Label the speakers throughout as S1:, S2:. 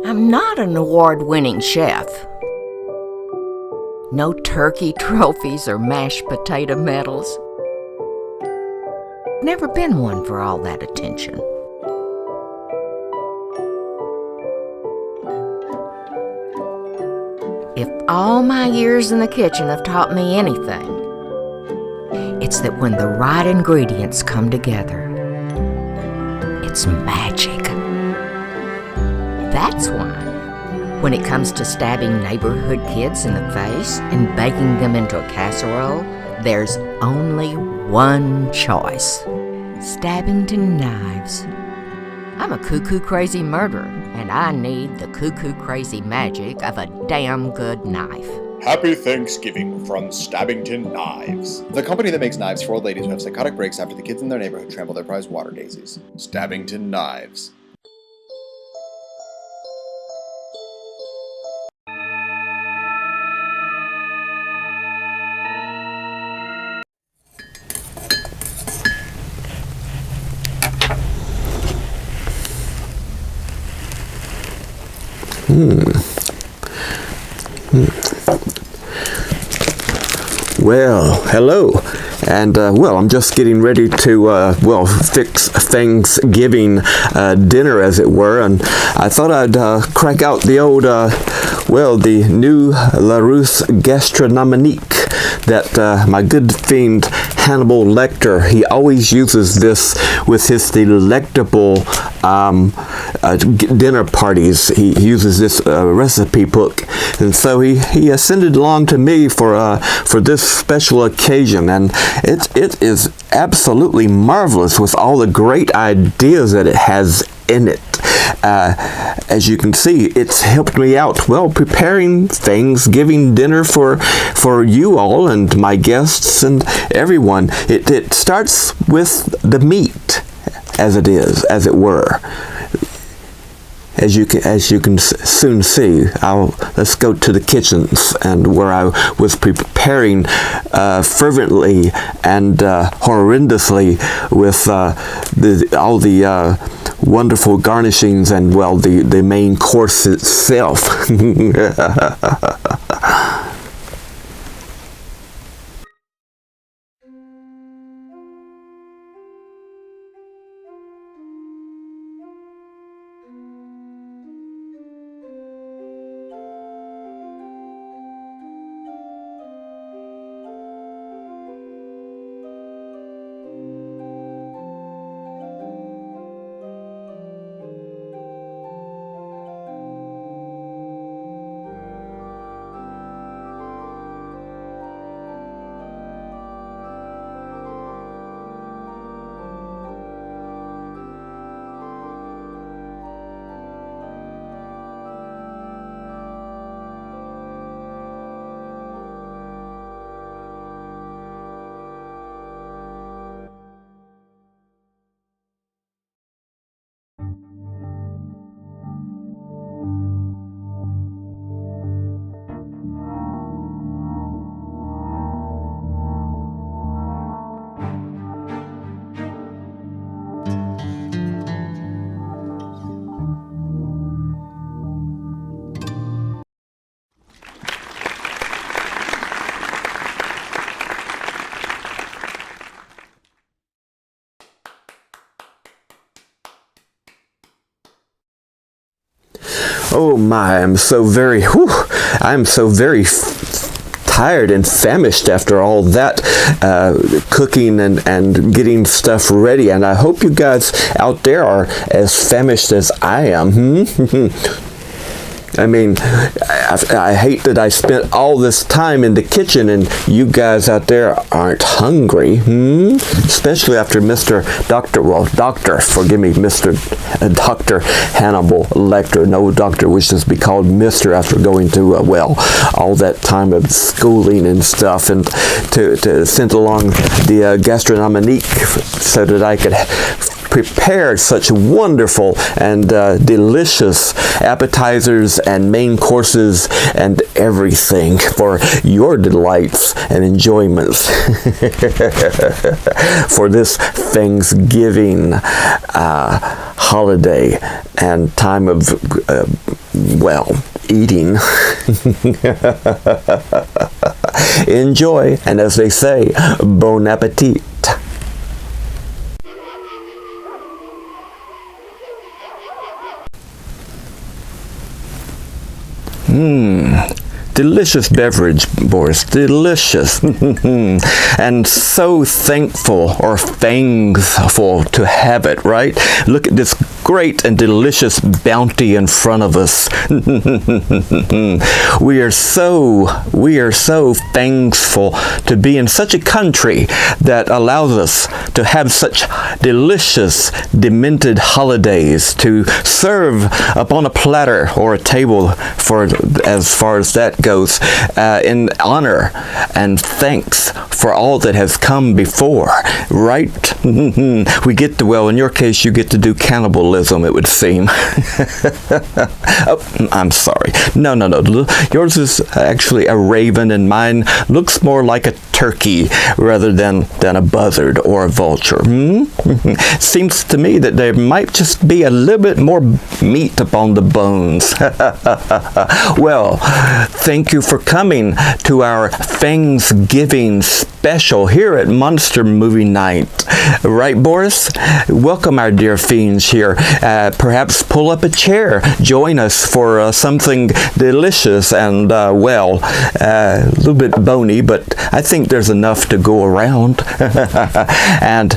S1: I'm not an award-winning chef. No turkey trophies or mashed potato medals. Never been one for all that attention. If all my years in the kitchen have taught me anything, it's that when the right ingredients come together, it's magic. That's why, when it comes to stabbing neighborhood kids in the face and baking them into a casserole, there's only one choice: Stabbington knives. I'm a cuckoo crazy murderer, and I need the cuckoo crazy magic of a damn good knife.
S2: Happy Thanksgiving from Stabbington Knives. The company that makes knives for old ladies who have psychotic breaks after the kids in their neighborhood trample their prized water daisies. Stabbington Knives.
S3: Well, hello, and I'm just getting ready to fix Thanksgiving dinner, as it were, and I thought I'd crack out the old the new Larousse Gastronomique that my good fiend Hannibal Lecter, he always uses this with his delectable dinner parties. He uses this recipe book, and so he sent it along to me for this special occasion, and it is absolutely marvelous with all the great ideas that it has in it. As you can see, it's helped me out preparing Thanksgiving dinner for you all and my guests and everyone. It starts with the meat, as it were. As you can soon see, let's go to the kitchens, and where I was preparing fervently and horrendously with all the wonderful garnishings and the main course itself. Oh my, I'm so very tired and famished after all that cooking and getting stuff ready, and I hope you guys out there are as famished as I am. I mean, I hate that I spent all this time in the kitchen and you guys out there aren't hungry, especially after Mr. Dr. Hannibal Lecter. No doctor wishes to be called Mr. after going to, all that time of schooling and stuff, and to send along the gastronomique so that I could prepare such wonderful and delicious appetizers and main courses and everything for your delights and enjoyments for this Thanksgiving holiday and time of well, eating. Enjoy, and as they say, bon appetit. Delicious beverage, Boris. Delicious. And so thankful or thankful to have it, right? Look at this great and delicious bounty in front of us. We are so thankful to be in such a country that allows us to have such delicious, demented holidays to serve upon a platter or a table, for as far as that goes, in honor and thanks for all that has come before, right? We get to, well, in your case, you get to do cannibalism, it would seem. Oh, I'm sorry. No. Yours is actually a raven, and mine looks more like a turkey rather than a buzzard or a vulture. Seems to me that there might just be a little bit more meat upon the bones. Well, thank you for coming to our FangsGiving special here at Monster Movie Night. Right, Boris? Welcome our dear fiends here. Perhaps pull up a chair. Join us for something delicious and, well, a little bit bony, but I think there's enough to go around. And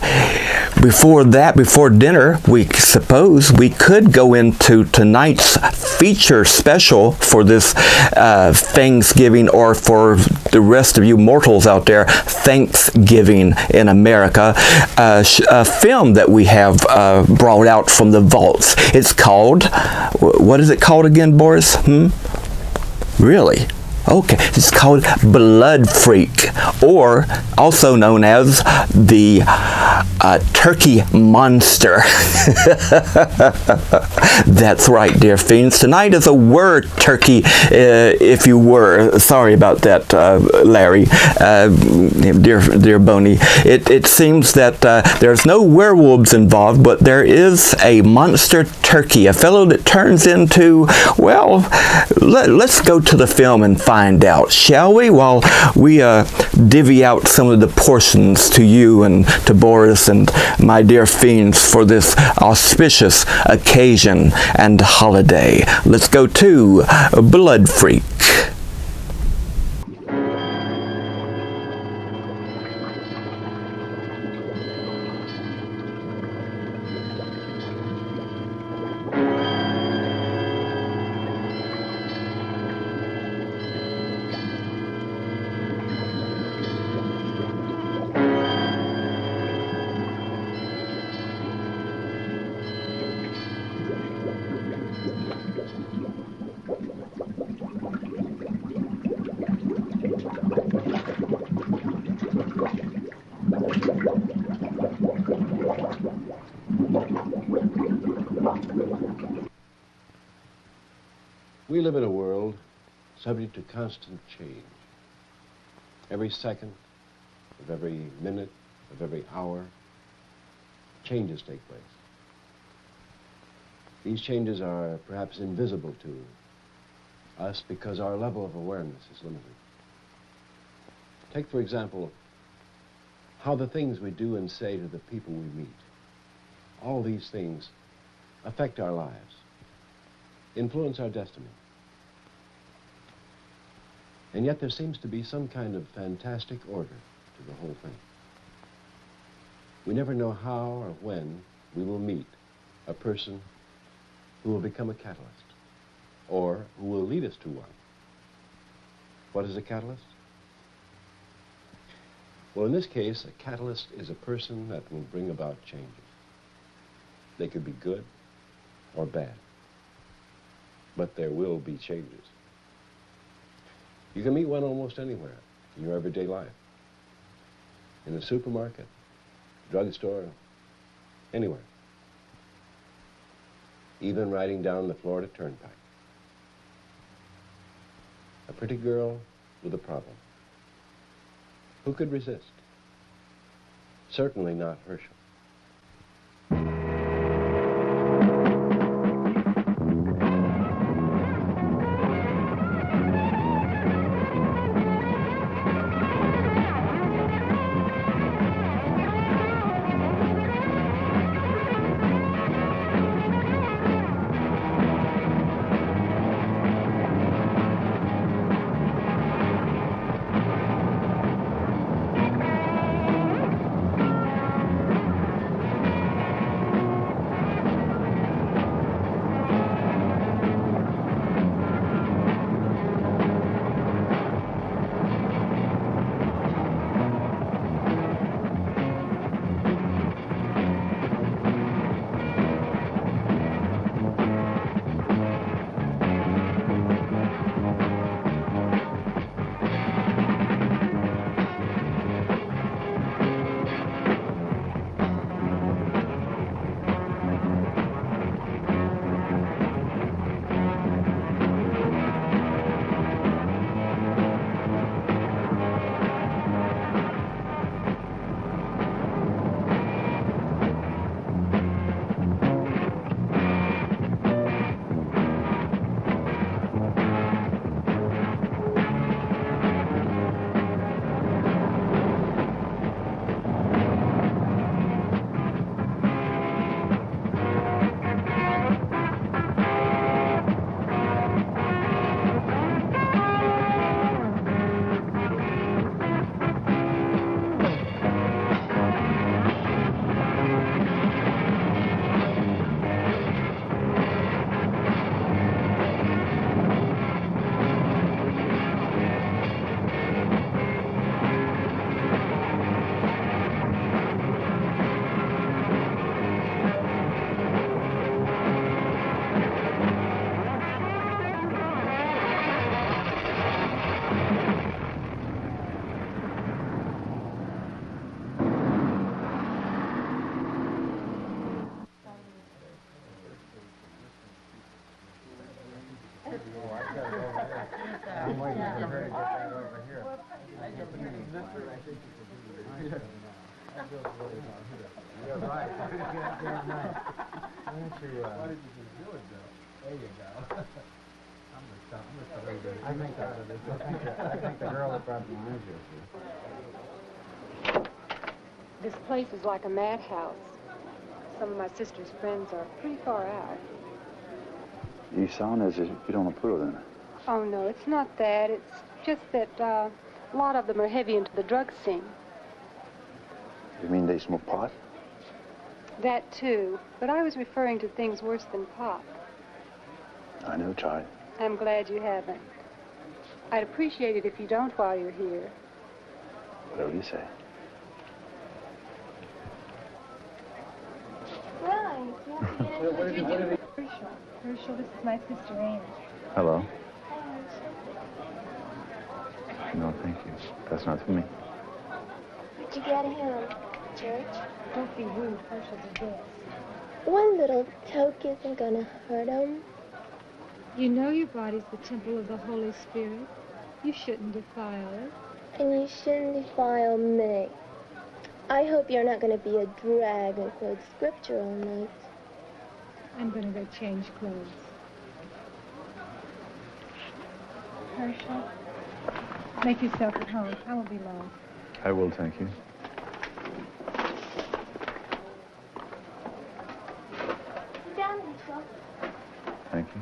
S3: before dinner, we suppose we could go into tonight's feature special for this FangsGiving, or for the rest of you mortals out there, Thanksgiving in America, a film that we have brought out from the vaults. It's called, what is it called again, Boris? Really? Okay, it's called Blood Freak, or also known as the Turkey Monster. That's right, dear fiends. Tonight is a word turkey, if you were. Sorry about that, Larry, dear Boney. It seems that there's no werewolves involved, but there is a monster turkey, a fellow that turns into, well, let's go to the film and find out, shall we? While we divvy out some of the portions to you and to Boris and my dear fiends for this auspicious occasion and holiday. Let's go to Blood Freak.
S4: We live in a world subject to constant change. Every second of every minute of every hour, changes take place. These changes are perhaps invisible to us because our level of awareness is limited. Take, for example, how the things we do and say to the people we meet. All these things affect our lives, influence our destiny. And yet there seems to be some kind of fantastic order to the whole thing. We never know how or when we will meet a person who will become a catalyst, or who will lead us to one. What is a catalyst? Well, in this case, a catalyst is a person that will bring about changes. They could be good or bad, but there will be changes. You can meet one almost anywhere in your everyday life. In the supermarket, drugstore, anywhere. Even riding down the Florida Turnpike. A pretty girl with a problem. Who could resist? Certainly not Herschel.
S5: I'm waiting for her to get that over here. You're right. Damn right. Why don't you, why did you just do it, though? There you go. I'm gonna stop. I think the girl that brought the orange is here.
S6: This place is like a madhouse. Some of my sister's friends are pretty far out.
S7: You sound as if you don't approve of it.
S6: Oh, no, it's not that. It's just that a lot of them are heavy into the drug scene.
S7: You mean they smoke pot?
S6: That, too. But I was referring to things worse than pop.
S7: I never tried.
S6: I'm glad you haven't. I'd appreciate it if you don't while you're here.
S7: Whatever you say.
S8: Right, yeah. Herschel, this is my sister Amy.
S7: Hello. No, thank you. That's not for me.
S8: Where'd you get him? Church?
S6: Don't be rude. Herschel's a guest.
S8: One little toke isn't gonna hurt him.
S6: You know your body's the temple of the Holy Spirit. You shouldn't defile it.
S8: And you shouldn't defile me. I hope you're not gonna be a drag and quote scripture all night.
S6: I'm gonna go change clothes. Herschel, make yourself at home. I won't be long.
S7: I will, thank you.
S8: Sit down, Herschel.
S7: Thank you.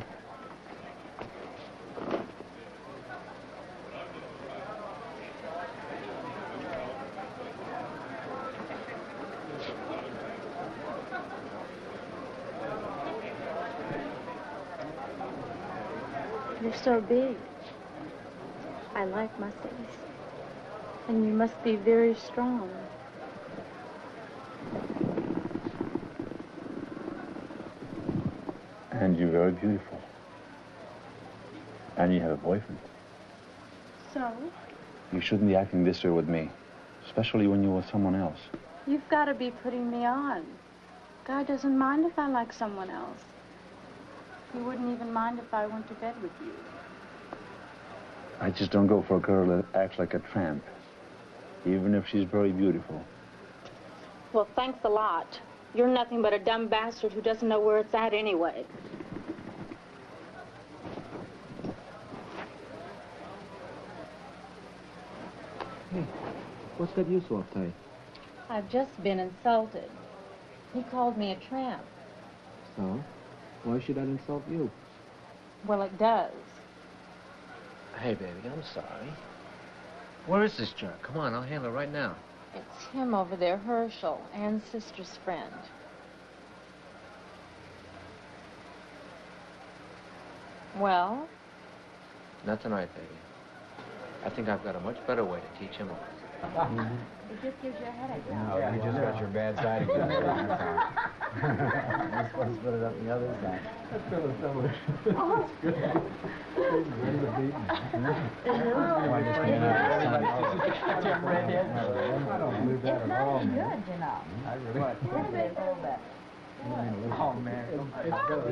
S6: You're so big. I like my face. And you must be very strong.
S7: And you're very beautiful. And you have a boyfriend.
S6: So?
S7: You shouldn't be acting this way with me. Especially when you're with someone else.
S9: You've got to be putting me on. God doesn't mind if I like someone else. He wouldn't even mind if I went to bed with you.
S7: I just don't go for a girl that acts like a tramp. Even if she's very beautiful.
S9: Well, thanks a lot. You're nothing but a dumb bastard who doesn't know where it's at anyway.
S5: Hey, what's got you so uptight?
S9: I've just been insulted. He called me a tramp.
S5: So? Why should that insult you?
S9: Well, it does.
S10: Hey, baby, I'm sorry. Where is this jerk? Come on, I'll handle it right now.
S9: It's him over there, Herschel, Ann's sister's friend. Well?
S10: Not tonight, baby. I think I've got a much better way to teach him off.
S9: It just gives you a headache.
S5: No, you just got your bad side again. You're supposed to put it up the other side. That's good. Oh, it's good. Why just stand out? Jim Redhead. I don't believe that at all. It's not good, you know. I really hold that. Oh, man. It's good.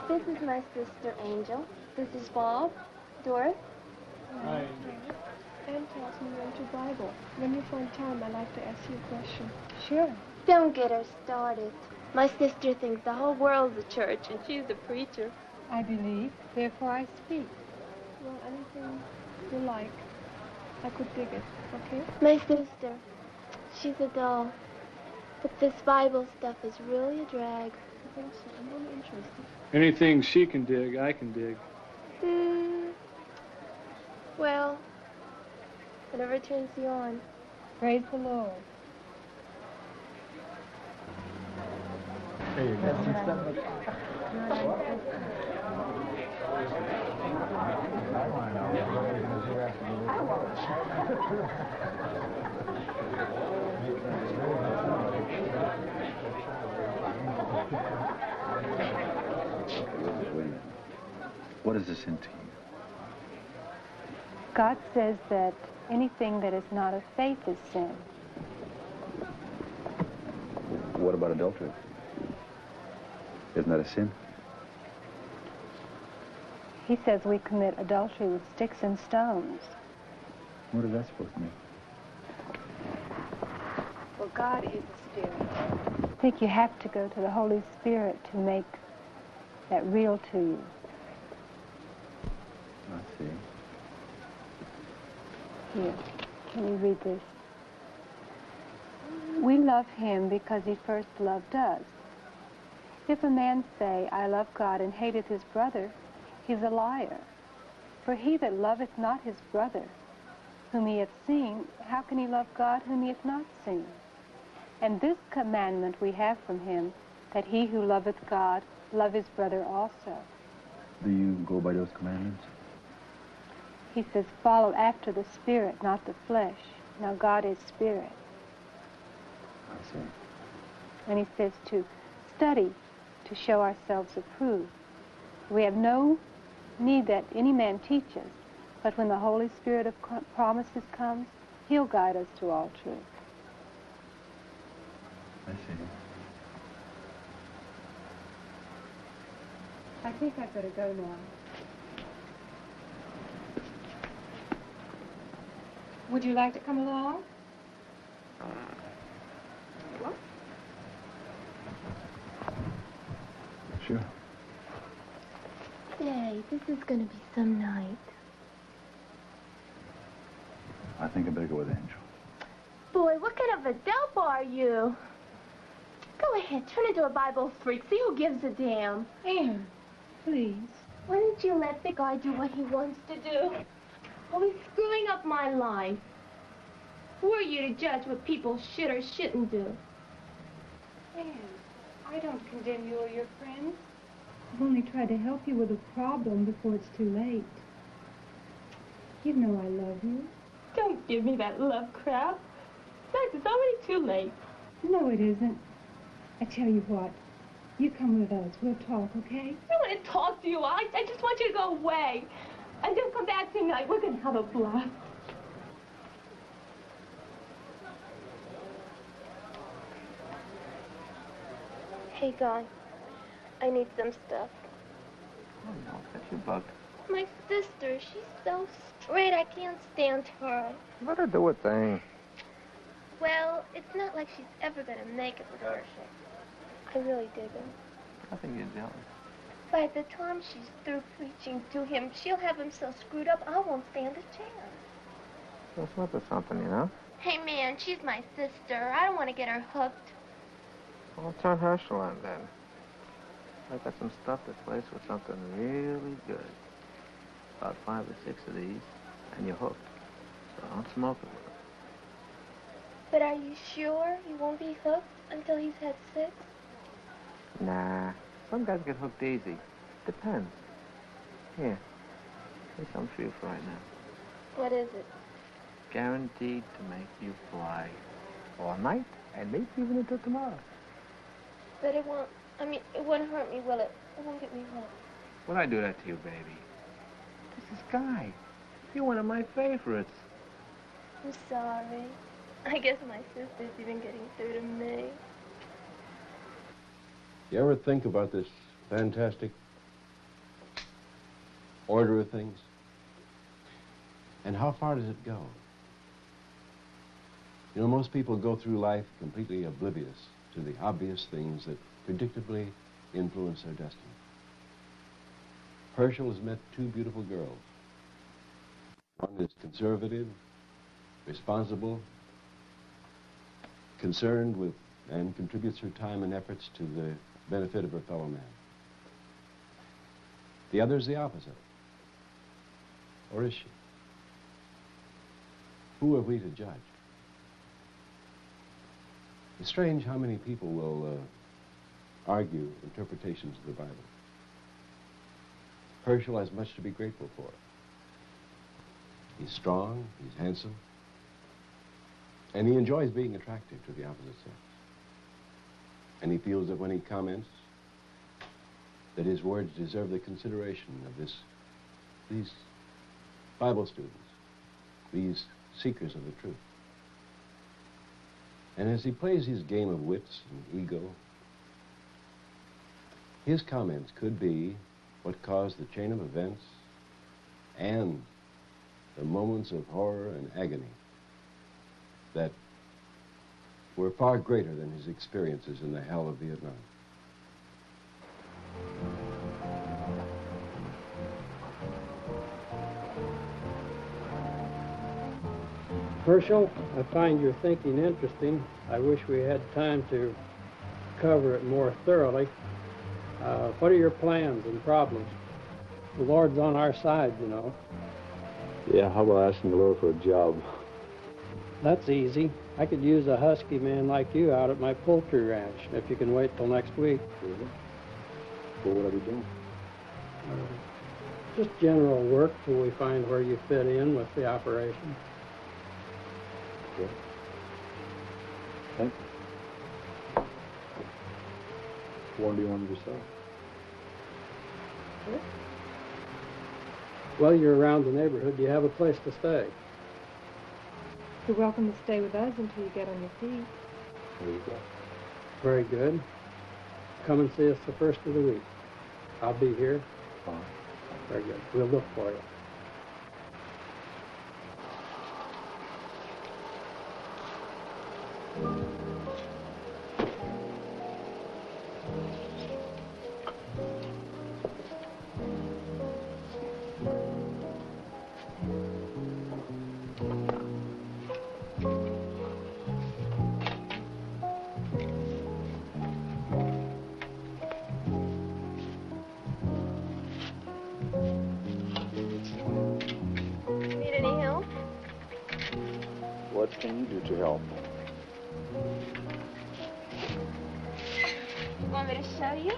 S8: This is my sister Angel. This is Bob. Doris.
S11: Hi.
S8: Anne tells me you're into Bible. When you find time, I'd like to ask you a question.
S6: Sure.
S8: Don't get her started. My sister thinks the whole world's a church, and she's a preacher.
S6: I believe, therefore I speak.
S8: Well, anything you like. I could dig it, okay? My sister. She's a doll. But this Bible stuff is really a drag. I think so. I'm really interested.
S11: Anything she can dig, I can dig.
S8: Well, whatever turns you on.
S6: Praise the Lord.
S5: There you go.
S7: What does this into you?
S6: God says that anything that is not of faith is sin.
S7: What about adultery? Isn't that a sin?
S12: He says we commit adultery with sticks and stones.
S7: What is that supposed to mean?
S12: Well, God is a spirit. I think you have to go to the Holy Spirit to make that real to you.
S7: I see.
S12: Here, let me read this. We love him because he first loved us. If a man say, I love God, and hateth his brother, he's a liar. For he that loveth not his brother, whom he hath seen, how can he love God whom he hath not seen? And this commandment we have from him, that he who loveth God love his brother also.
S7: Do you go by those commandments?
S12: He says, follow after the Spirit, not the flesh. Now God is Spirit.
S7: I see.
S12: And he says to study to show ourselves approved. We have no need that any man teach us, but when the Holy Spirit of promises comes, he'll guide us to all truth.
S7: I see.
S12: I think I'd better go now. Would you like to come along? What?
S7: Sure.
S8: Say, this is going to be some night.
S7: I think I better go with Angel.
S8: Boy, what kind of a dope are you? Go ahead, turn into a Bible freak. See who gives a damn.
S12: Anne, please.
S8: Why don't you let the guy do what he wants to do? Oh, he's screwing up my life. Who are you to judge what people should or shouldn't do?
S12: Anne, I don't condemn you or your friends. I've only tried to help you with a problem before it's too late. You know I love you.
S8: Don't give me that love crap. Besides, it's already too late.
S12: No, it isn't. I tell you what, you come with us. We'll talk, okay?
S8: I don't want to talk to you. I just want you to go away. And don't come back tonight. We're going to have a blast. Hey, guy. I need some stuff.
S10: Oh, no, that's your bug.
S8: My sister, she's so straight. I can't stand her.
S10: Let her do a thing.
S8: Well, it's not like she's ever going to make it with Herschel. I really dig him.
S10: I think you're jealous.
S8: By the time she's through preaching to him, she'll have him so screwed up, I won't stand a chance.
S10: Well, slip or something, you know?
S8: Hey, man, she's my sister. I don't want to get her hooked.
S10: Well, turn Herschel on, then. I got some stuff that plays with something really good. About 5 or 6 of these, and you're hooked. So don't smoke it with her.
S8: But are you sure you won't be hooked until he's had 6?
S10: Nah, some guys get hooked easy. Depends. Here, here's something for you for right now.
S8: What is it?
S10: Guaranteed to make you fly all night and maybe even until tomorrow.
S8: But it won't, it won't hurt me, will it? It won't get me hooked.
S10: Would I do that to you, baby? This is Guy. You're one of my favorites.
S8: I'm sorry. I guess my sister's even getting through to me.
S4: You ever think about this fantastic order of things? And how far does it go? You know, most people go through life completely oblivious to the obvious things that predictably influence their destiny. Herschel has met 2 beautiful girls. One is conservative, responsible, concerned with, and contributes her time and efforts to the benefit of her fellow man. The other is the opposite. Or is she? Who are we to judge? It's strange how many people will argue interpretations of the Bible. Herschel has much to be grateful for. He's strong, he's handsome, and he enjoys being attractive to the opposite sex. And he feels that when he comments, that his words deserve the consideration of these Bible students, these seekers of the truth. And as he plays his game of wits and ego, His comments could be what caused the chain of events and the moments of horror and agony that were far greater than his experiences in the hell of Vietnam.
S5: Herschel, I find your thinking interesting. I wish we had time to cover it more thoroughly. What are your plans and problems? The Lord's on our side, you know.
S7: Yeah, how about asking the Lord for a job?
S5: That's easy. I could use a husky man like you out at my poultry ranch, if you can wait till next week.
S7: Really? What would I be doing?
S5: Just general work till we find where you fit in with the operation.
S7: Okay. Thank you. What do you want me to sell?
S5: Well, you're around the neighborhood. Do you have a place to stay?
S12: You're welcome to stay with us until you get on your feet.
S7: There you go.
S5: Very good. Come and see us the first of the week. I'll be here.
S7: Fine.
S5: Very good. We'll look for you.
S8: Need any help?
S7: What can you do to help?
S8: Want me to show you?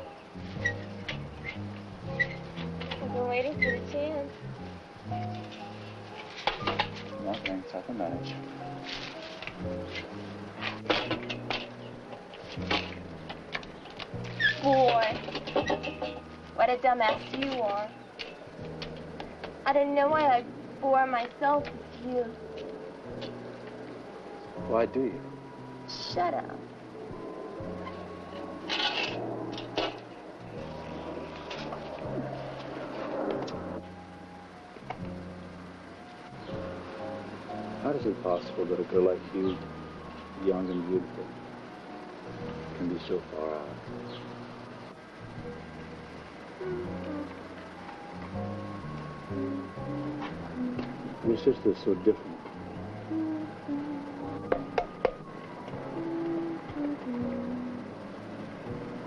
S8: I've been waiting for the chance.
S7: No, thanks. I can manage.
S8: Boy, what a dumbass you are. I didn't know why I bore myself with you.
S7: Why do you?
S8: Shut up.
S7: How is it possible that a girl like you, young and beautiful, can be so far out? Your sister's so different.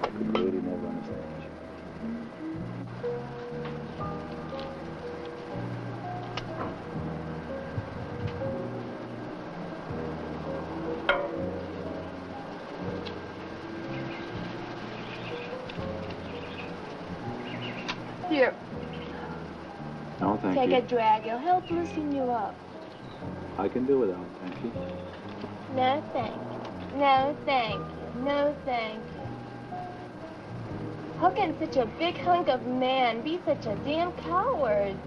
S7: I could really never understand you.
S8: Here,
S7: No, thank
S8: take
S7: you.
S8: a drag. It'll help loosen you up.
S7: I can do without, thank you.
S8: No, thank you. No, thank you. No, thank you. How can such a big hunk of man be such a damn coward?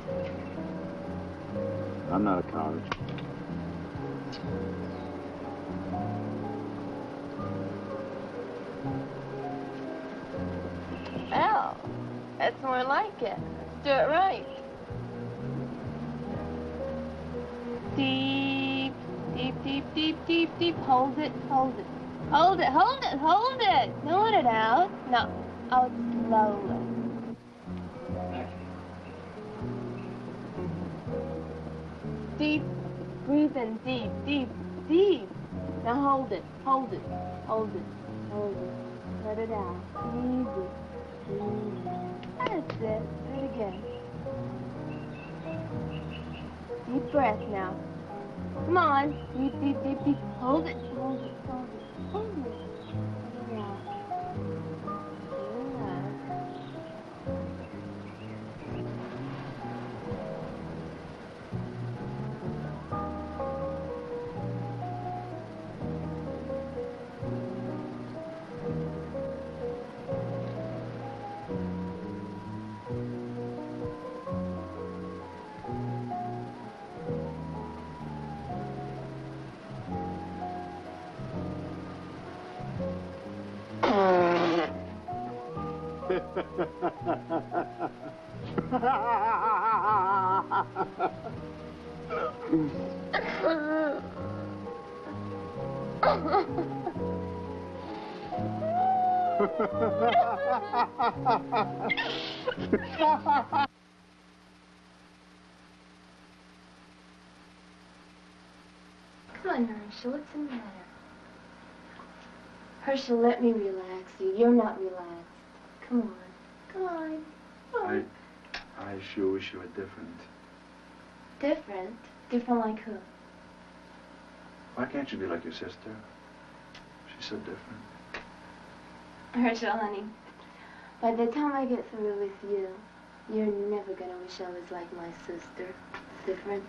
S7: I'm not a coward.
S8: Oh, that's more like it. Do it right. Deep, deep, deep, deep, deep, deep. Hold it, hold it. Hold it, hold it, hold it. Don't let it out. No, out slowly. Deep, breathe in deep, deep, deep. Now hold it, hold it, hold it, hold it. Let it out. Easy. That's it. Do it again. Deep breath now. Come on. Deep, deep, deep, deep. Hold it, hold it, hold it, hold it. Let it out. Relax. Come on, Herschel, what's the matter? Herschel, let me relax you. You're not relaxed. Come on. Come on. Come on.
S7: I sure wish you were different.
S8: Different? Different like who?
S7: Why can't you be like your sister? She's so different.
S8: Herschel, honey, by the time I get through with you, you're never gonna wish I was like my sister. Different.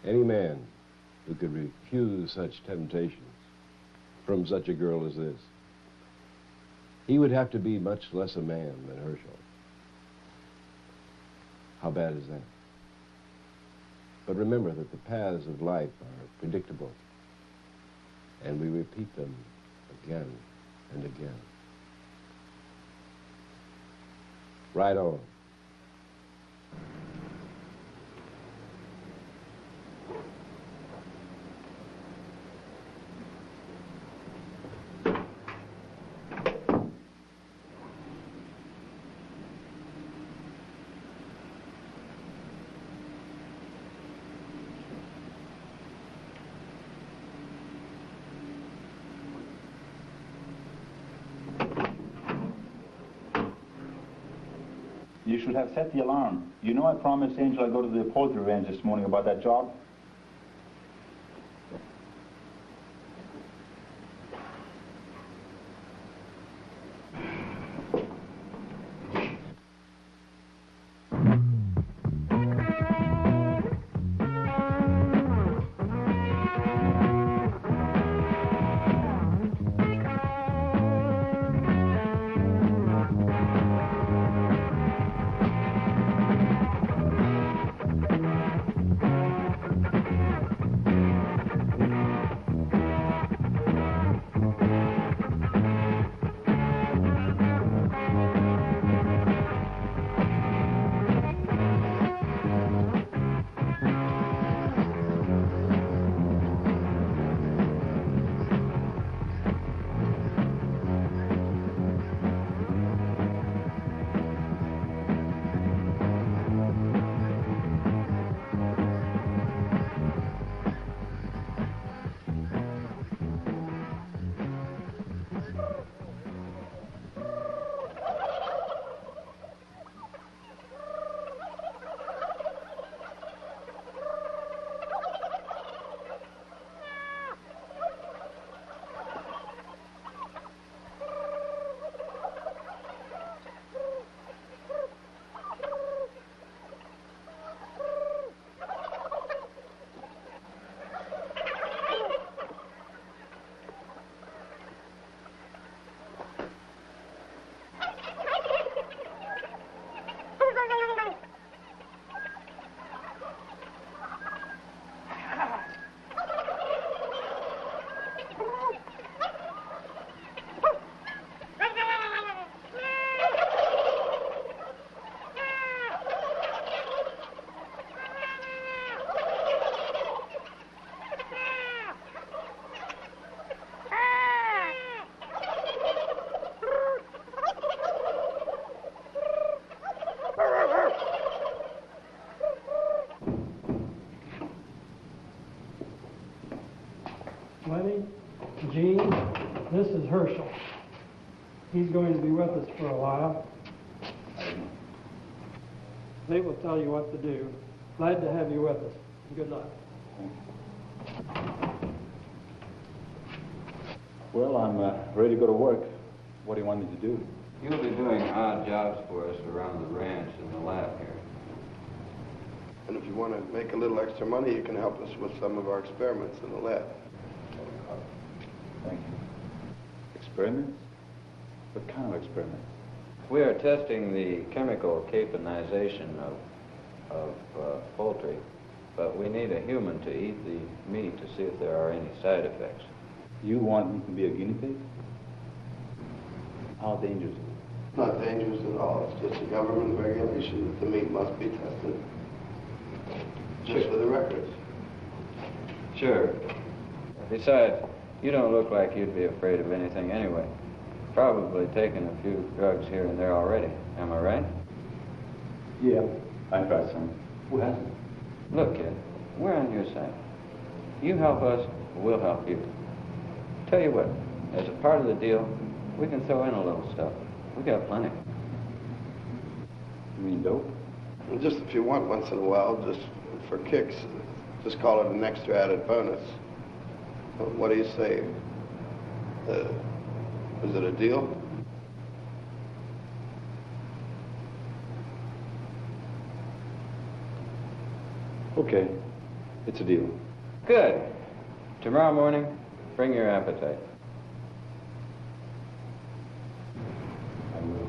S4: Any man who could refuse such temptations from such a girl as this, he would have to be much less a man than Herschel. How bad is that? But remember that the paths of life are predictable, and we repeat them again and again. Right on.
S7: You should have set the alarm. You know I promised Angel I'd go to the upholstery range this morning about that job.
S13: This is Herschel. He's going to be with us for a while. They will tell you what to do. Glad to have you with us. Good luck.
S7: Well, I'm ready to go to work. What do you want me to do?
S14: You'll be doing odd jobs for us around the ranch and the lab here.
S15: And if you want to make a little extra money, you can help us with some of our experiments in the lab.
S7: Thank you. Experiments? What kind of experiments?
S14: We are testing the chemical caponization of poultry, but we need a human to eat the meat to see if there are any side effects.
S7: You want me to be a guinea pig? How dangerous is it?
S15: Not dangerous at all. It's just a government regulation that the meat must be tested. Just for the records.
S14: Sure. Besides, you don't look like you'd be afraid of anything anyway. Probably taken a few drugs here and there already. Am I right?
S7: Yeah, I've tried some. Who hasn't?
S14: Look, kid, we're on your side. You help us, we'll help you. Tell you what, as a part of the deal, we can throw in a little stuff. We got plenty.
S7: You mean dope?
S15: And just if you want once in a while, just for kicks, just call it an extra added bonus. What do you say? Is it a deal?
S7: Okay, it's a deal.
S14: Good. Tomorrow morning, bring your appetite.
S7: I will.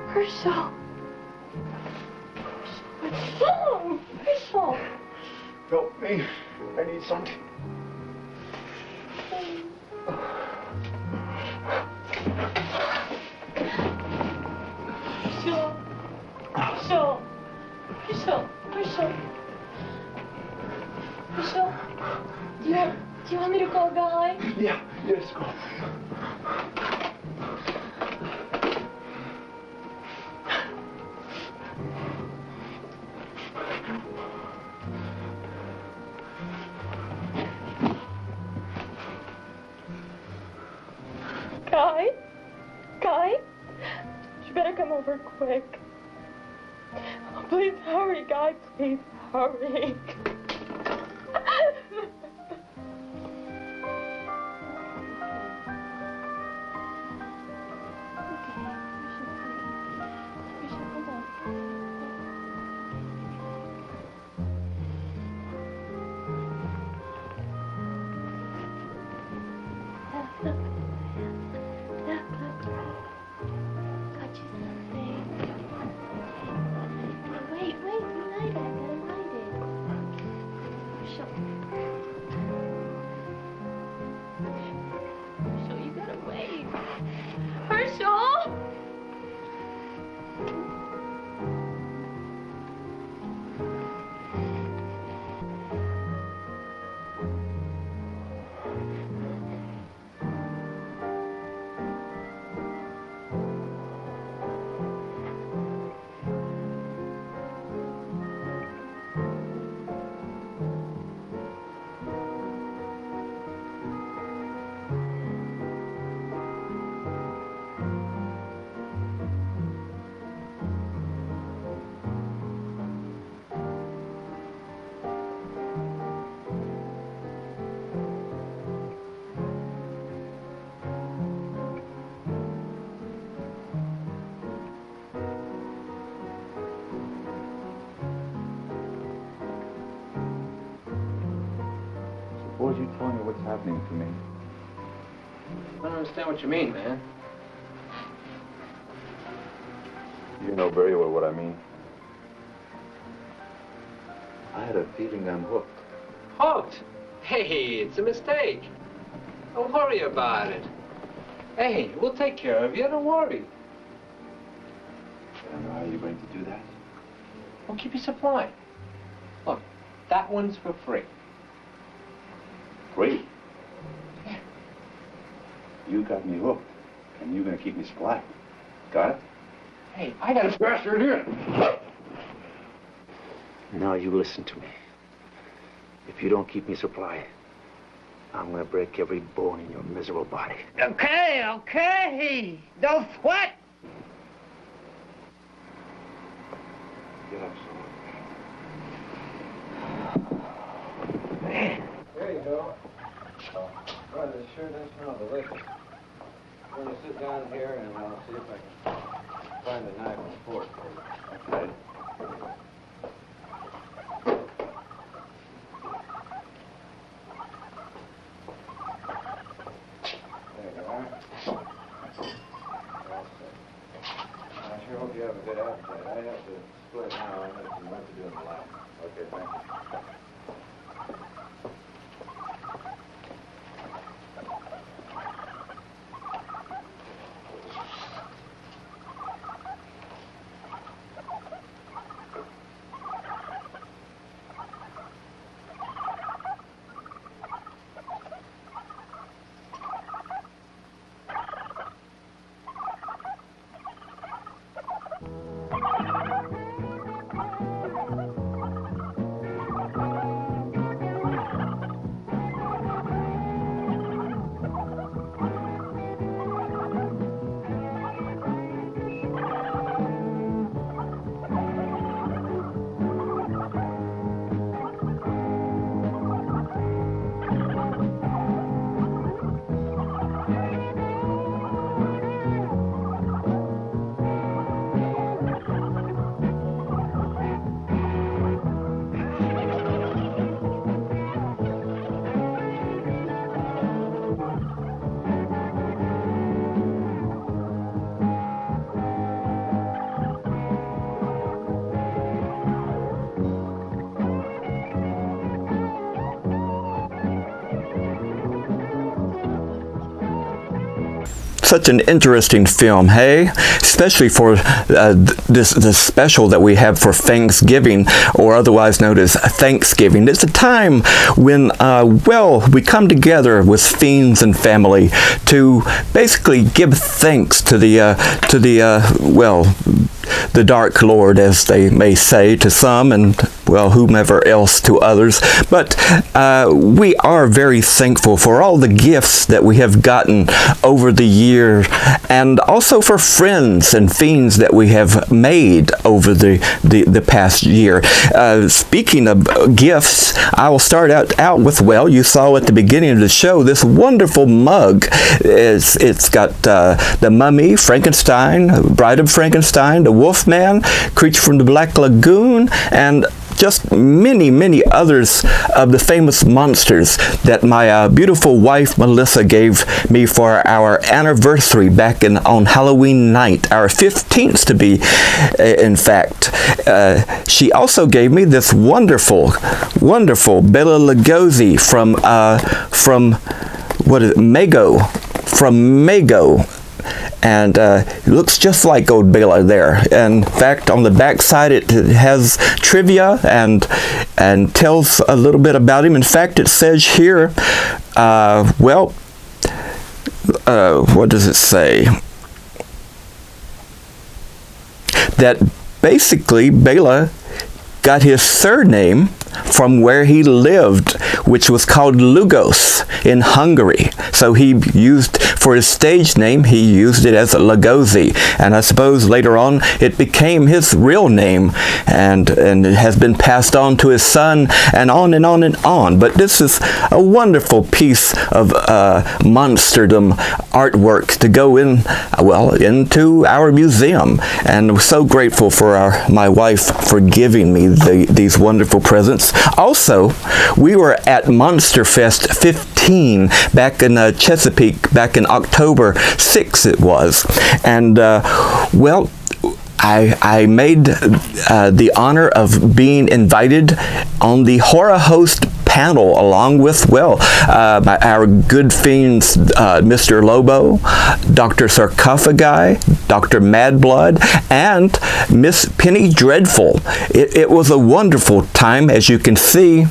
S8: Herschel. What's wrong? Herschel.
S15: Help me. I need something.
S8: Herschel. Herschel. Herschel. Herschel. Herschel. Do you want me to call Guy?
S15: Yeah, yes, go.
S8: Guy? You better come over quick. Oh, please hurry, Guy. Please hurry. Wait, you light it. I gotta light it.
S7: Would you tell me what's happening to me?
S10: I don't understand what you mean, man.
S7: You know very well what I mean. I had a feeling I'm hooked.
S10: Hooked? Hey, it's a mistake. Don't worry about it. Hey, we'll take care of you. Don't worry.
S7: I don't know how you're going to do that.
S10: We'll keep you supplied. Look, that one's for free.
S7: Free? You got me hooked, and you're going to keep me supplied. Got it?
S10: Hey, I got a bastard here.
S7: Now you listen to me. If you don't keep me supplied, I'm going to break every bone in your miserable body.
S16: Okay, okay. Don't sweat.
S7: Get up, son.
S10: There you go. Well, this sure does smell delicious. I'm going to sit down here and I'll see if I can find a knife and fork for you.
S7: Okay.
S10: There you are. All set. I sure hope you have a good appetite. I have to split now. I have some work to do in the lab.
S7: Okay, thank you.
S3: Such an interesting film, hey? Especially for this special that we have for FangsGiving, or otherwise known as Thanksgiving. It's a time when, we come together with fiends and family to basically give thanks to the Dark Lord, as they may say to some, and whomever else to others. But we are very thankful for all the gifts that we have gotten over the years, and also for friends and fiends that we have made over the past year. Speaking of gifts, I will start out with, you saw at the beginning of the show, this wonderful mug. It's got the Mummy, Frankenstein, Bride of Frankenstein, the Wolfman, Creature from the Black Lagoon, and just many, many others of the famous monsters that my beautiful wife Melissa gave me for our anniversary back on Halloween night, our 15th to be, in fact. She also gave me this wonderful Bela Lugosi from Mago. And it looks just like old Bela there. In fact, on the back side it has trivia and tells a little bit about him. In fact, it says here, what does it say? That basically Bela got his surname from where he lived, which was called Lugos in Hungary. So he used, for his stage name, he used it as Lugosi. And I suppose later on it became his real name, and it has been passed on to his son, and on and on and on. But this is a wonderful piece of monsterdom artwork to go into our museum. And I'm so grateful for my wife for giving me these wonderful presents. Boris. Also, we were at Monster Fest 15 back in Chesapeake, back in October 6th it was. And, well, I made the honor of being invited on the horror host panel along with, well, our good fiends, Mr. Lobo, Dr. Sarcophagi, Dr. Madblood, and Miss Penny Dreadful. It was a wonderful time, as you can see.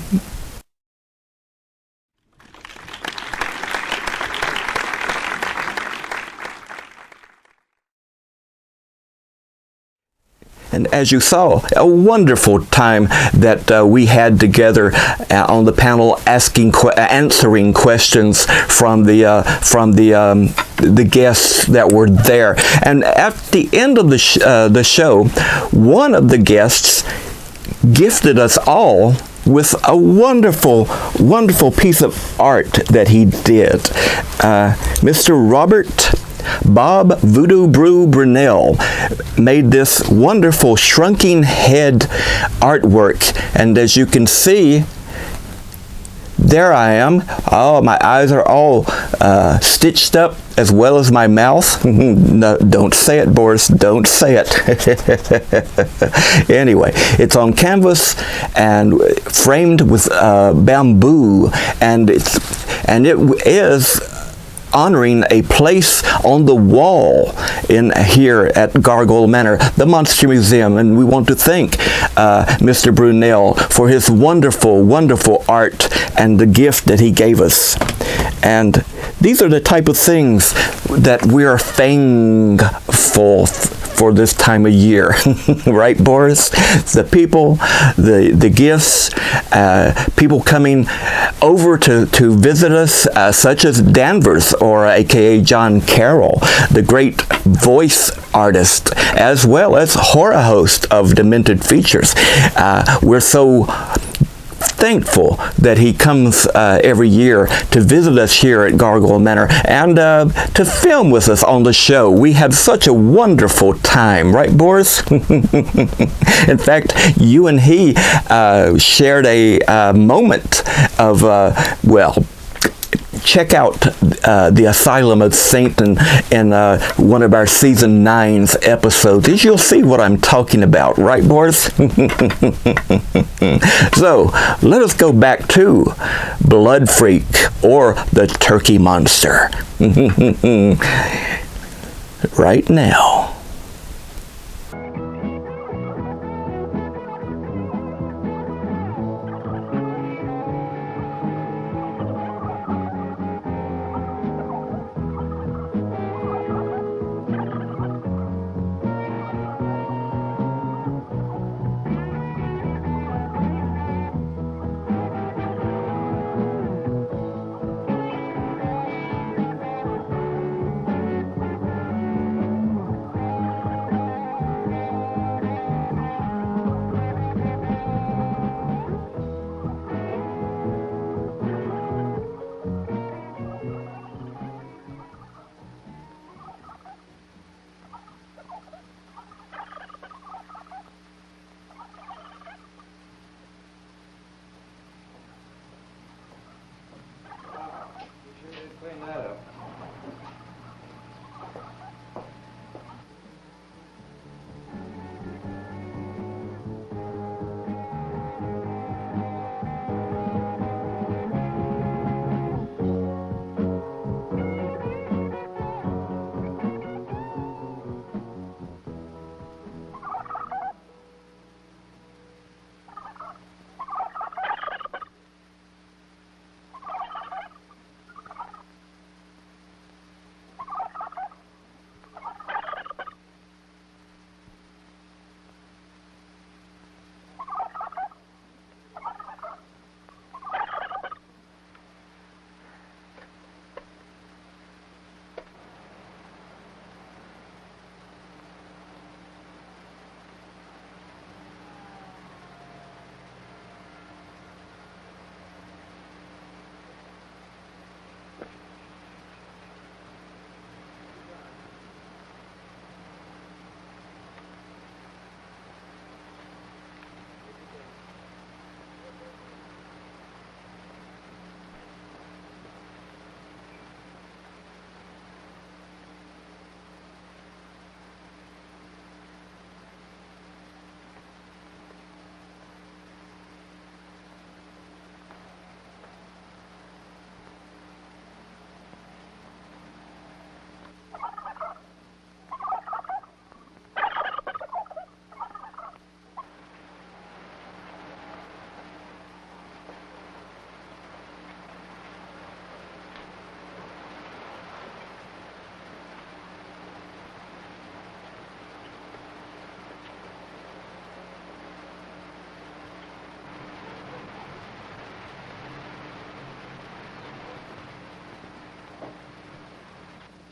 S3: And as you saw, a wonderful time that we had together on the panel, answering questions from the guests that were there. And at the end of the show, one of the guests gifted us all with a wonderful, wonderful piece of art that he did. Mr. Robert Bob Voodoo Brew Brunel made this wonderful shrunken head artwork, and as you can see, there I am. Oh, my eyes are all stitched up, as well as my mouth. No, don't say it, Boris. Don't say it. Anyway, it's on canvas and framed with bamboo, and it is honoring a place on the wall in here at Gargoyle Manor, the Monster Museum, and we want to thank Mr. Brunel for his wonderful, wonderful art and the gift that he gave us. And these are the type of things that we are thankful for this time of year. Right, Boris? The people, the gifts, people coming over to visit us, such as Danvers, or aka John Carroll, the great voice artist, as well as horror host of Demented Features. We're so thankful that he comes every year to visit us here at Gargoyle Manor and to film with us on the show. We had such a wonderful time, right, Boris? In fact, you and he shared a moment of, well, check out the Asylum of Satan in one of our season 9's episodes. You'll see what I'm talking about, right, Boris? So let us go back to Blood Freak, or the Turkey Monster, right now.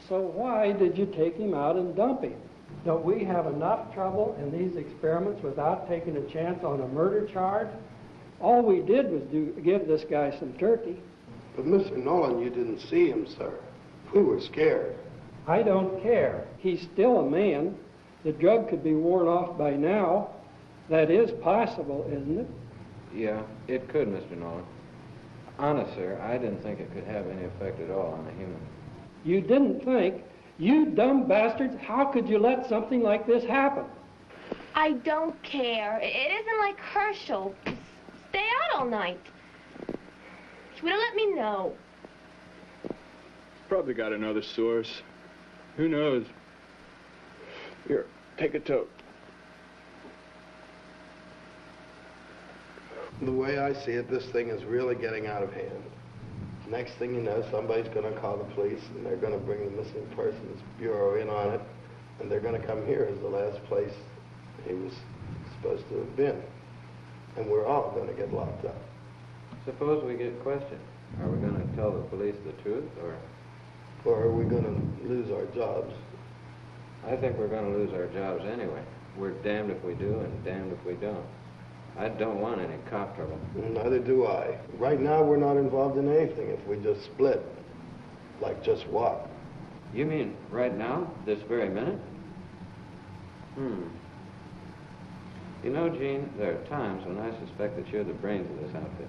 S13: So why did you take him out and dump him? Don't we have enough trouble in these experiments without taking a chance on a murder charge? All we did was give this guy some turkey.
S15: But Mr. Nolan, you didn't see him, sir. We were scared.
S13: I don't care. He's still a man. The drug could be worn off by now. That is possible, isn't it?
S14: Yeah, it could, Mr. Nolan. Honest, sir, I didn't think it could have any effect at all on a human.
S13: You didn't think? You dumb bastards, how could you let something like this happen?
S8: I don't care. It isn't like Herschel. Just stay out all night. He would have let me know.
S11: Probably got another source. Who knows? Here, take a toke.
S15: The way I see it, this thing is really getting out of hand. Next thing you know, somebody's going to call the police, and they're going to bring the Missing Persons Bureau in on it, and they're going to come here as the last place he was supposed to have been. And we're all going to get locked up.
S14: Suppose we get questioned. Are we going to tell the police the truth,
S15: or are we going to lose our jobs?
S14: I think we're going to lose our jobs anyway. We're damned if we do and damned if we don't. I don't want any cop trouble.
S15: Neither do I. Right now, we're not involved in anything if we just split. Like just what?
S14: You mean right now, this very minute? You know, Gene, there are times when I suspect that you're the brains of this outfit.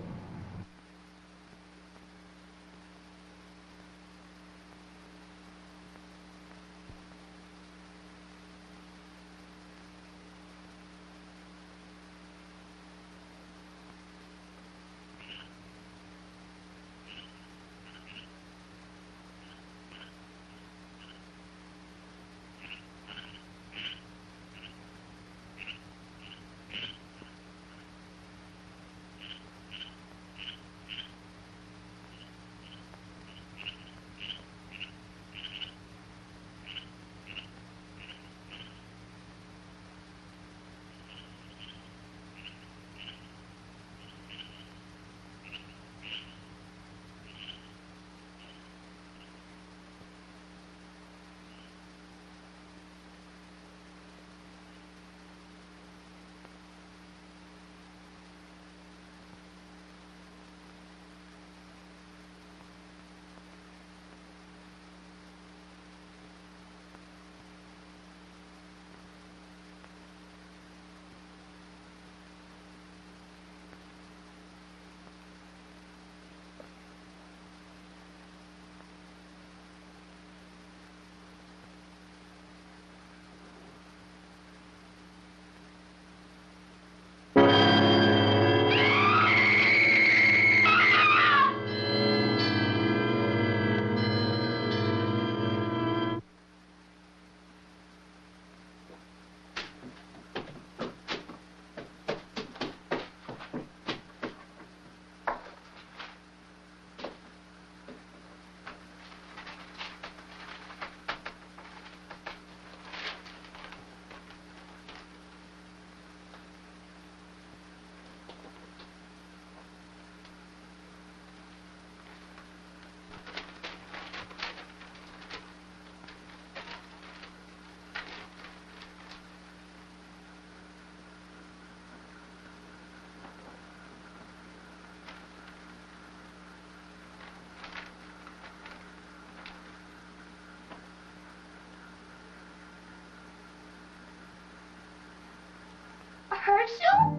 S8: Herschel?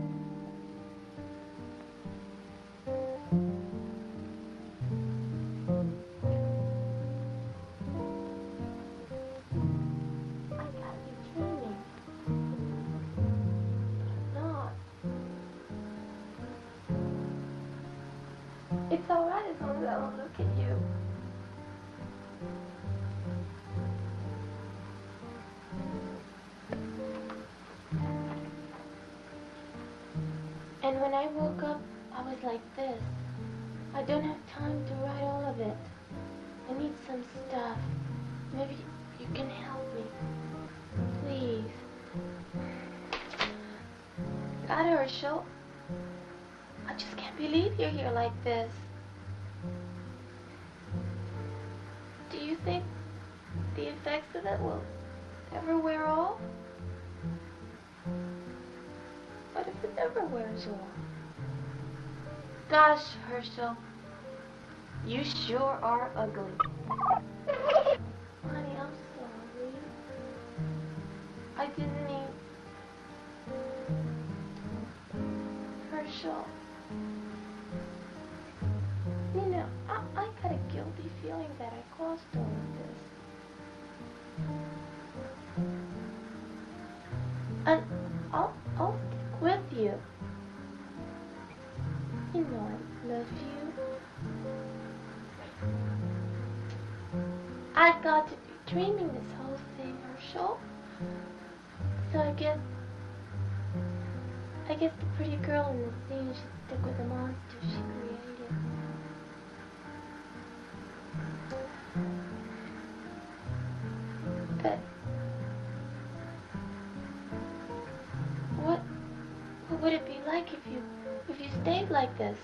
S8: I gotta be dreaming. Not. It's alright as long as I don't look at you. And when I woke up, I was like this. I don't have time to write all of it. I need some stuff. Maybe you can help me. Please. God, Herschel. I just can't believe you're here like this. Do you think the effects of it will ever wear off? What if it never wears off? Gosh, Herschel, you sure are ugly. Honey, I'm sorry. I didn't mean... Herschel. You know, I got a guilty feeling that I caused all of this. And I'll stick with you. You know I love you. I got to be dreaming this whole thing, Herschel. So I guess the pretty girl in the scene should stick with the monster she created. But what would it be like if you stayed like this?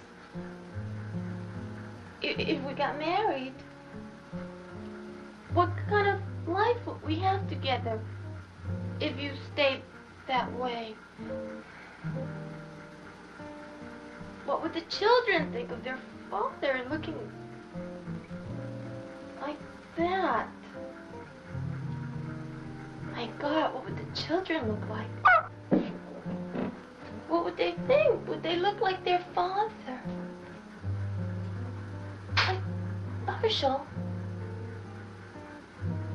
S8: If we got married, what kind of life would we have together if you stayed that way? What would the children think of their father looking like that? My God, what would the children look like? What would they think? Would they look like their father? Herschel,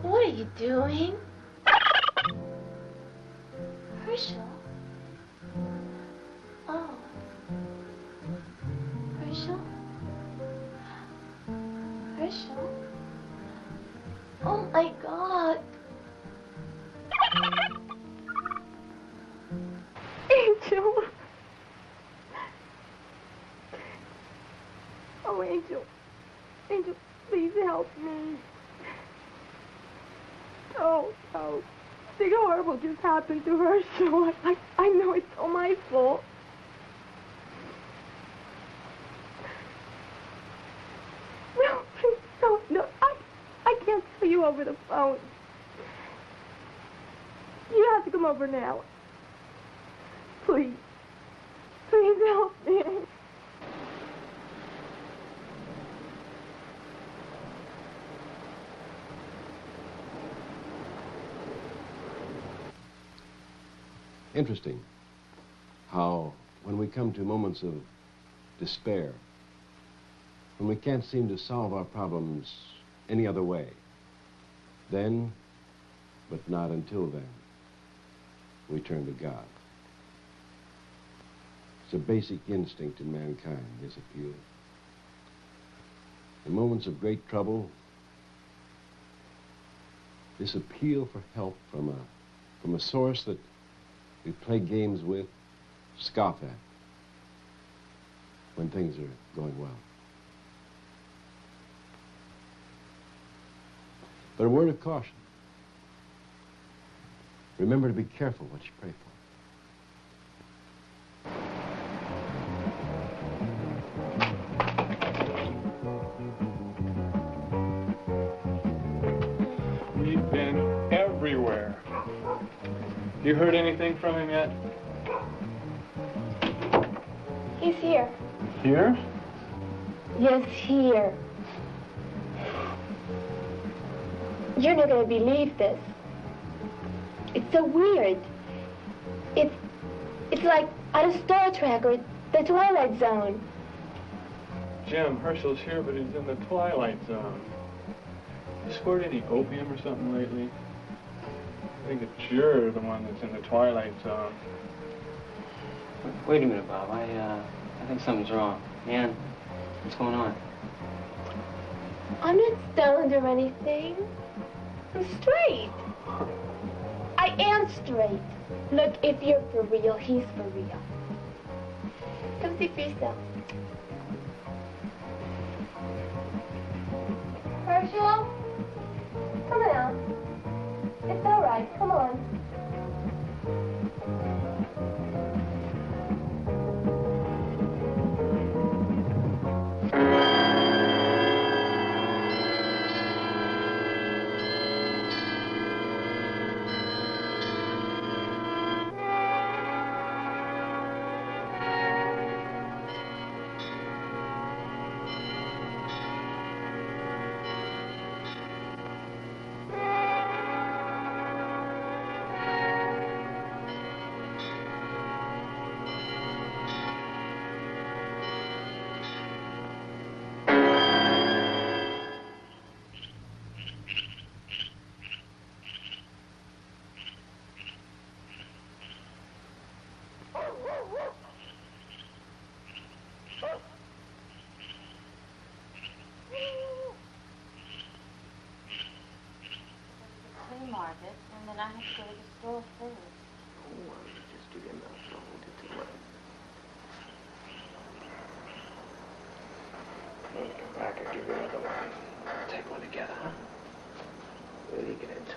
S8: what are you doing? Herschel? Oh. Herschel? Herschel? Oh my God.
S6: Angel. Oh, Angel. Angel, please help me. Oh, no. Something horrible just happened to Herschel. I know it's all my fault. No, please, no. I can't tell you over the phone. You have to come over now. Please. Please help me.
S4: Interesting how when we come to moments of despair, when we can't seem to solve our problems any other way, then, but not until then, we turn to God. It's a basic instinct in mankind, this appeal. In moments of great trouble, this appeal for help from a source that we play games with, scoff at, when things are going well. But a word of caution. Remember to be careful what you pray for.
S11: We've been everywhere. You heard anything from him yet?
S8: He's here.
S11: Here?
S8: Yes, here. You're not going to believe this. It's so weird. It's like out of Star Trek or the Twilight Zone.
S11: Jim, Herschel's here, but he's in the Twilight Zone. You scored any opium or something lately? I think it's you're the one that's in the Twilight Zone.
S17: Wait a minute, Bob. I think something's wrong. Ann, what's going on?
S8: I'm not stoned or anything. I'm straight. I am straight. Look, if you're for real, he's for real. Come see for yourself. Herschel? Come on out. It's all right. Come on.
S9: and I have to go to the store first.
S10: Oh, just give him a phone to too much. Come back, I'll give you another one. Take one together, huh? Really get into it.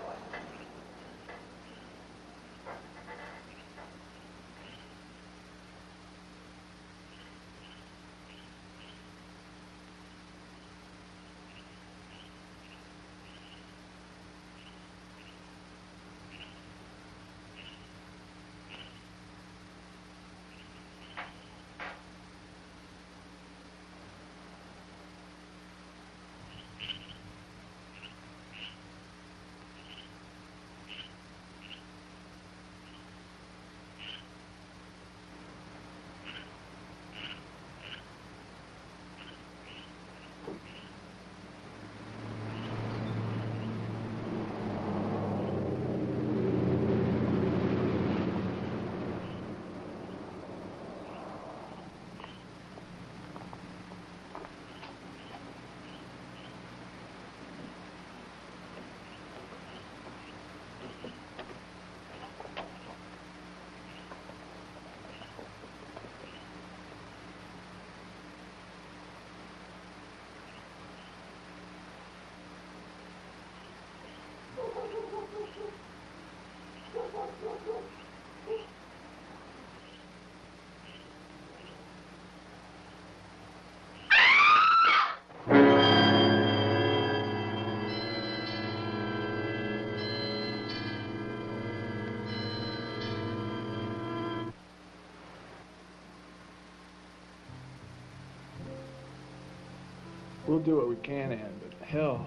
S11: We'll do what we can, Ann, but hell,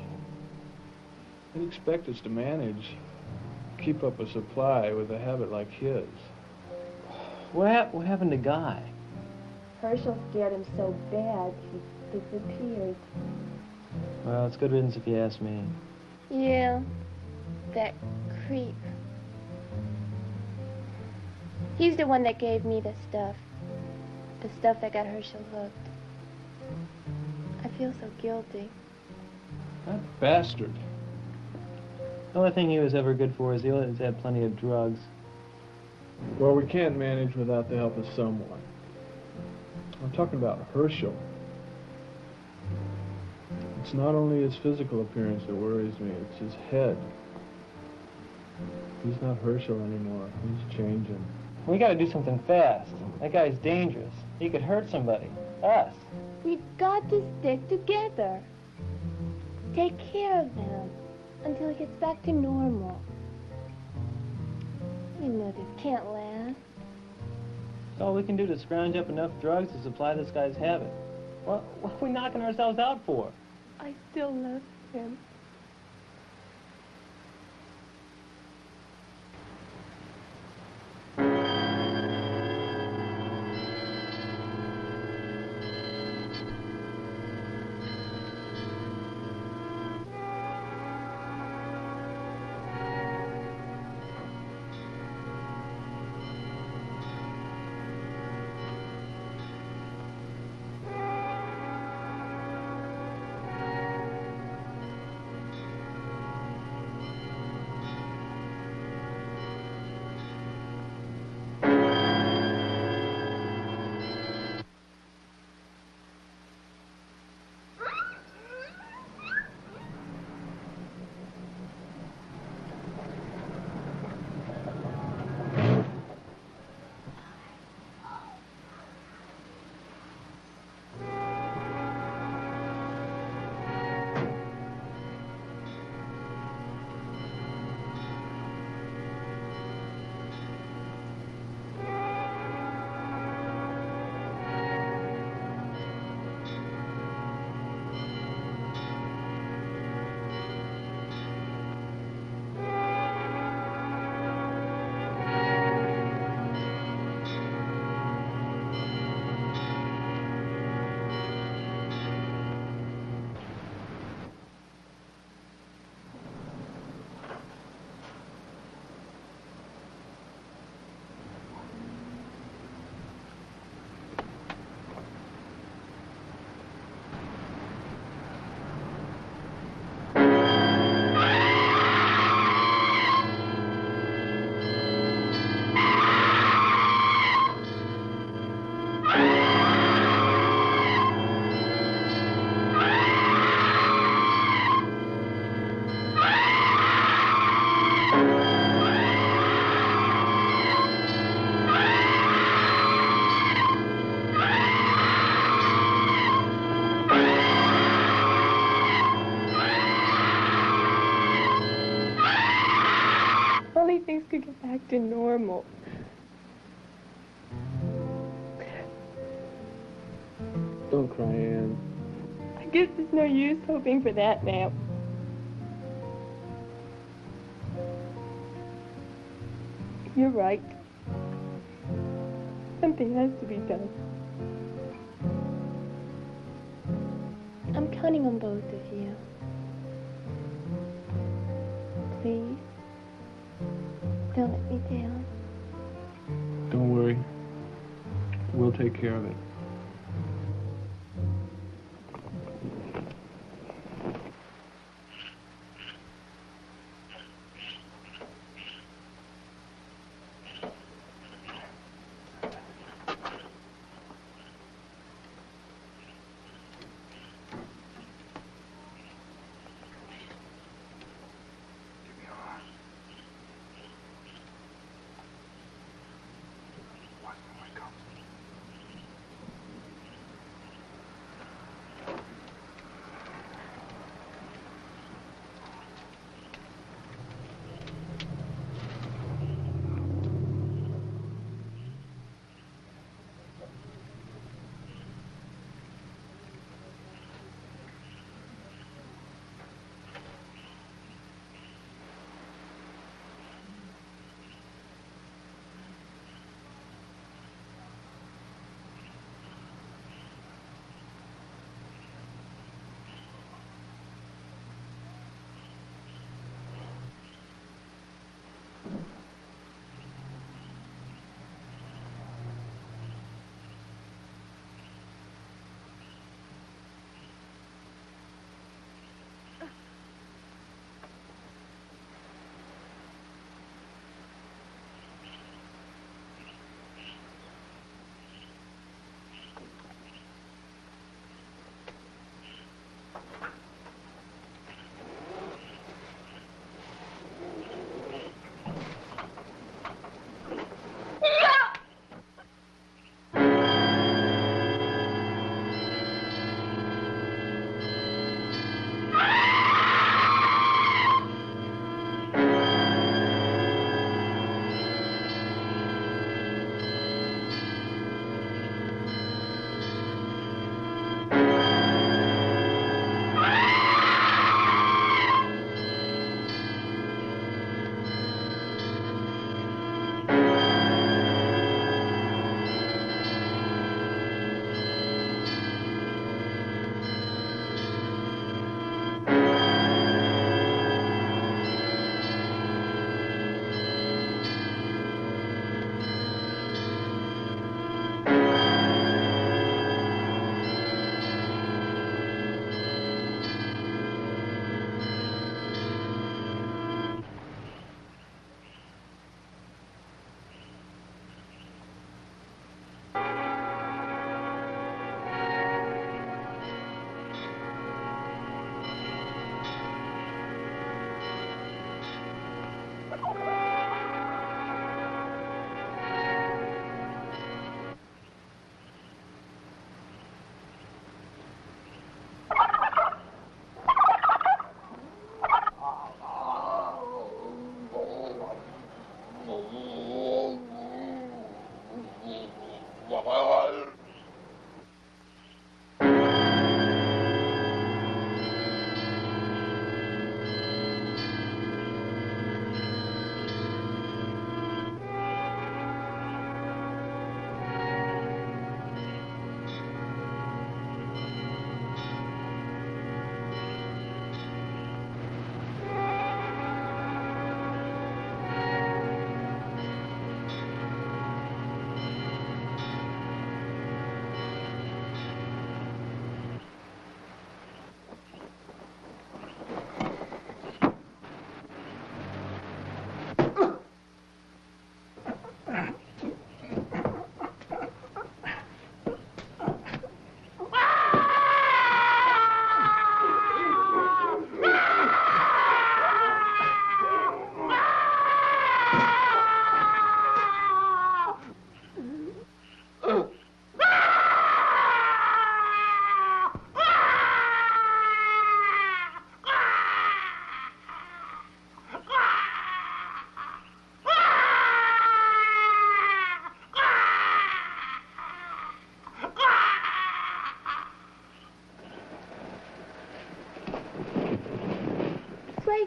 S11: they'd expect us to manage, keep up a supply with a habit like his.
S17: What happened to Guy?
S8: Herschel scared him so bad, he disappeared.
S17: Well, it's good riddance if you ask me.
S8: Yeah, that creep. He's the one that gave me the stuff that got Herschel hooked. I feel so guilty.
S11: That bastard.
S17: The only thing he was ever good for is he always had plenty of drugs.
S11: Well, we can't manage without the help of someone. I'm talking about Herschel. It's not only his physical appearance that worries me, it's his head. He's not Herschel anymore. He's changing.
S17: We gotta do something fast. That guy's dangerous. He could hurt somebody. Us.
S8: We've got to stick together. Take care of him until he gets back to normal. You know this can't last.
S17: It's all we can do to scrounge up enough drugs to supply this guy's habit. What are we knocking ourselves out for?
S8: I still love him.
S6: back to normal.
S11: Don't cry, Anne.
S6: I guess there's no use hoping for that now. You're right. Something has to be done. I'm counting on both of you. Please, don't let me down.
S11: Don't worry. We'll take care of it.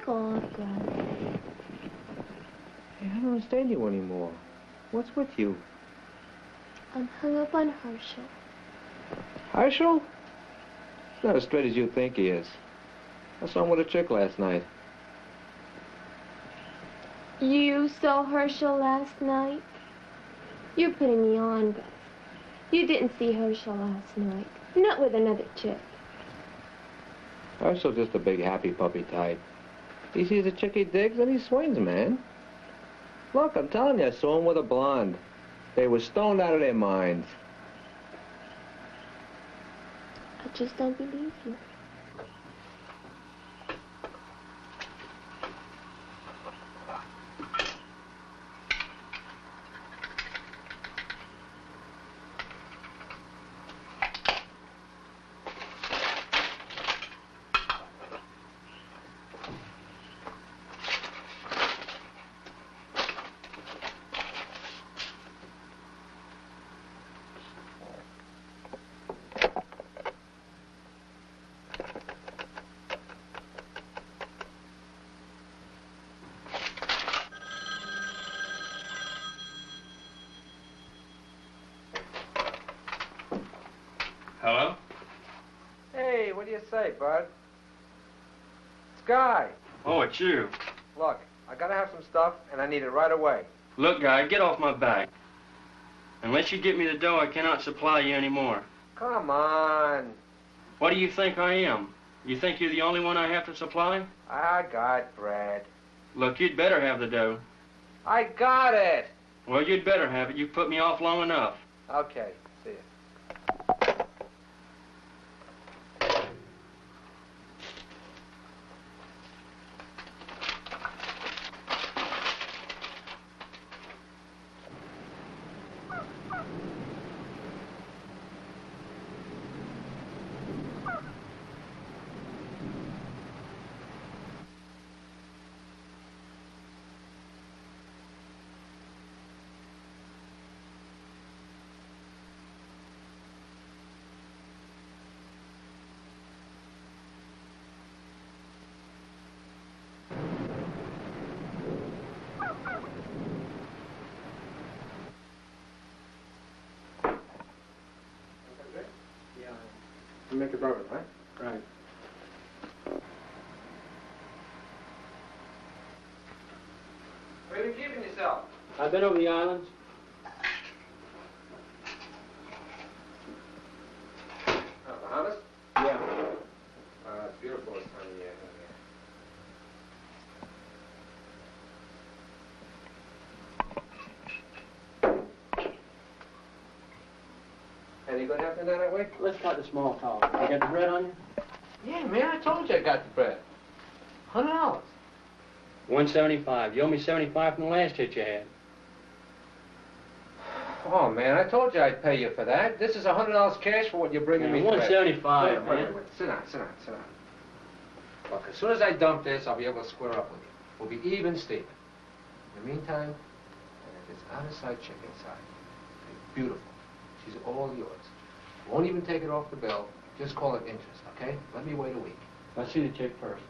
S8: take autographs.
S10: Hey, I don't understand you anymore. What's with you?
S8: I'm hung up on Herschel.
S10: Herschel? He's not as straight as you think he is. I saw him with a chick last night.
S8: You saw Herschel last night? You're putting me on, Gus. You didn't see Herschel last night. Not with another chick.
S10: Herschel's just a big happy puppy type. He sees a chick he digs and he swings, man. Look, I'm telling you, I saw him with a blonde. They were stoned out of their minds.
S8: I just don't believe you.
S17: Hello?
S10: Hey, what do you say, bud? It's Guy.
S17: Oh, it's you.
S10: Look, I gotta have some stuff, and I need it right away.
S17: Look, Guy, get off my back. Unless you get me the dough, I cannot supply you anymore.
S10: Come on.
S17: What do you think I am? You think you're the only one I have to supply?
S10: I got bread.
S17: Look, you'd better have the dough.
S10: I got it.
S17: Well, you'd better have it. You've put me off long enough.
S10: Okay, see ya. You make a bourbon, right?
S17: Right.
S10: Where are you keeping yourself?
S17: I've been over the islands.
S10: Bahamas?
S17: Yeah.
S10: It's beautiful this time of year. Any good happening down that way?
S17: Let's cut the small talk. You got the bread on you?
S10: Yeah, man, I told you I got the bread. $100.
S17: $175. You owe me $75 from the last hit you had.
S10: Oh, man, I told you I'd pay you for that. This is $100 cash for what you're bringing me.
S17: $175,
S10: wait. Sit down. Look, as soon as I dump this, I'll be able to square up with you. We'll be even, Steven. In the meantime, there's out-of-sight chick inside. She's beautiful. She's all yours. Won't even take it off the bill. Just call it interest, okay? Let me wait a week.
S17: Let's see the check first.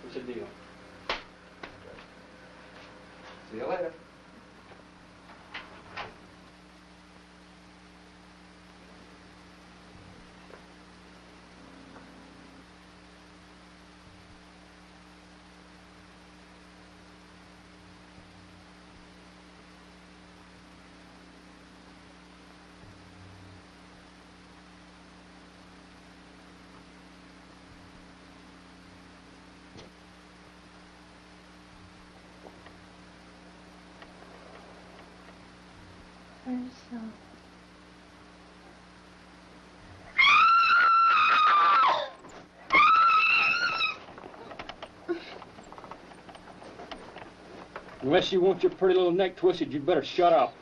S17: What's the deal?
S10: See you later.
S8: Herschel.
S17: Unless you want your pretty little neck twisted, you'd better shut up.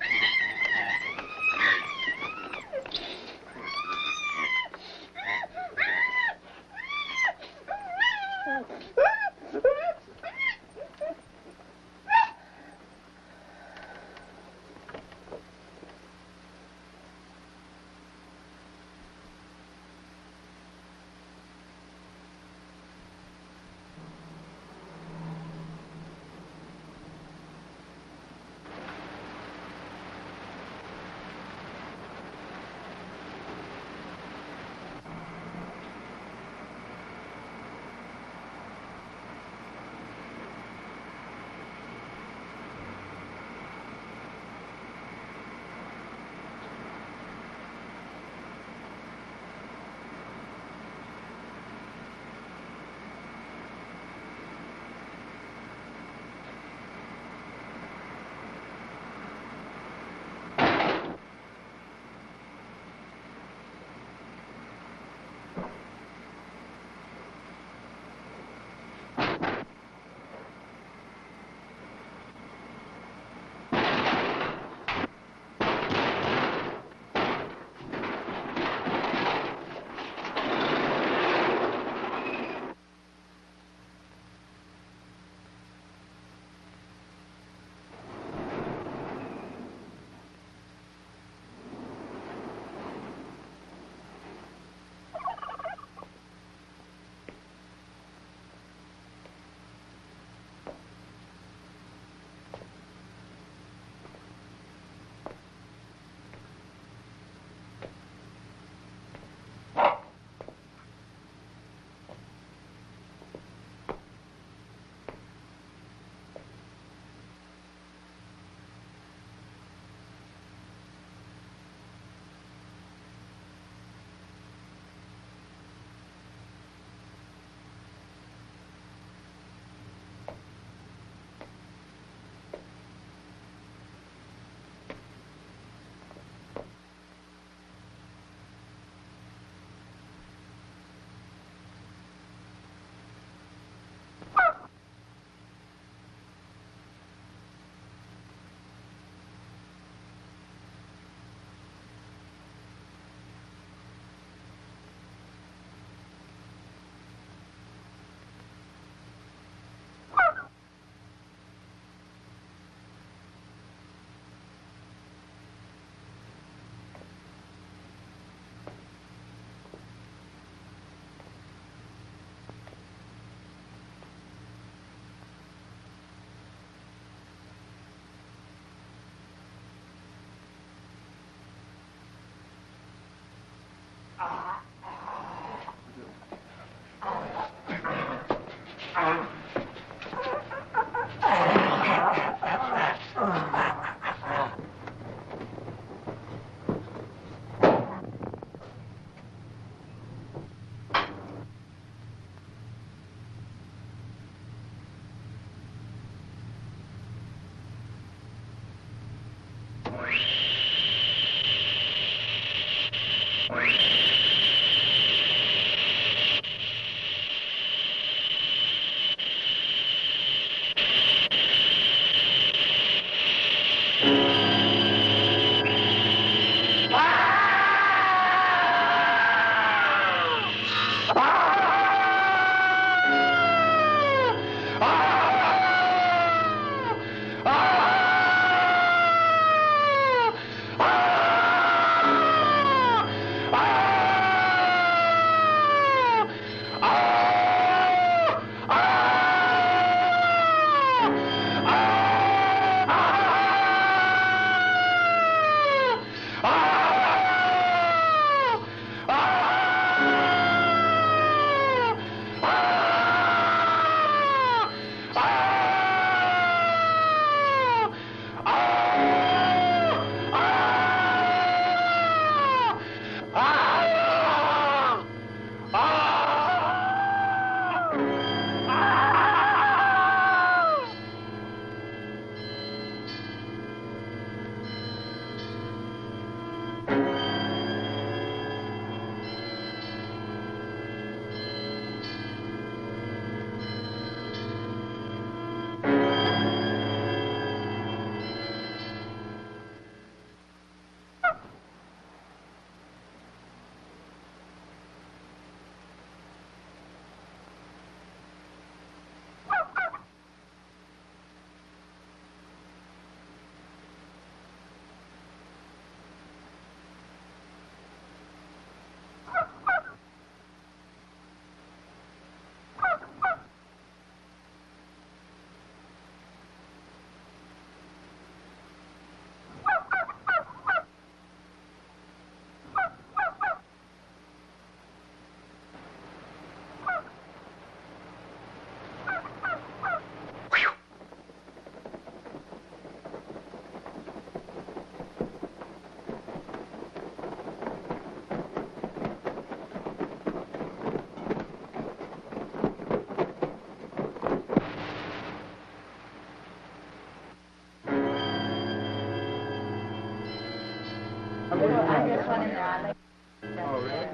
S9: just went in there.
S5: Oh, really?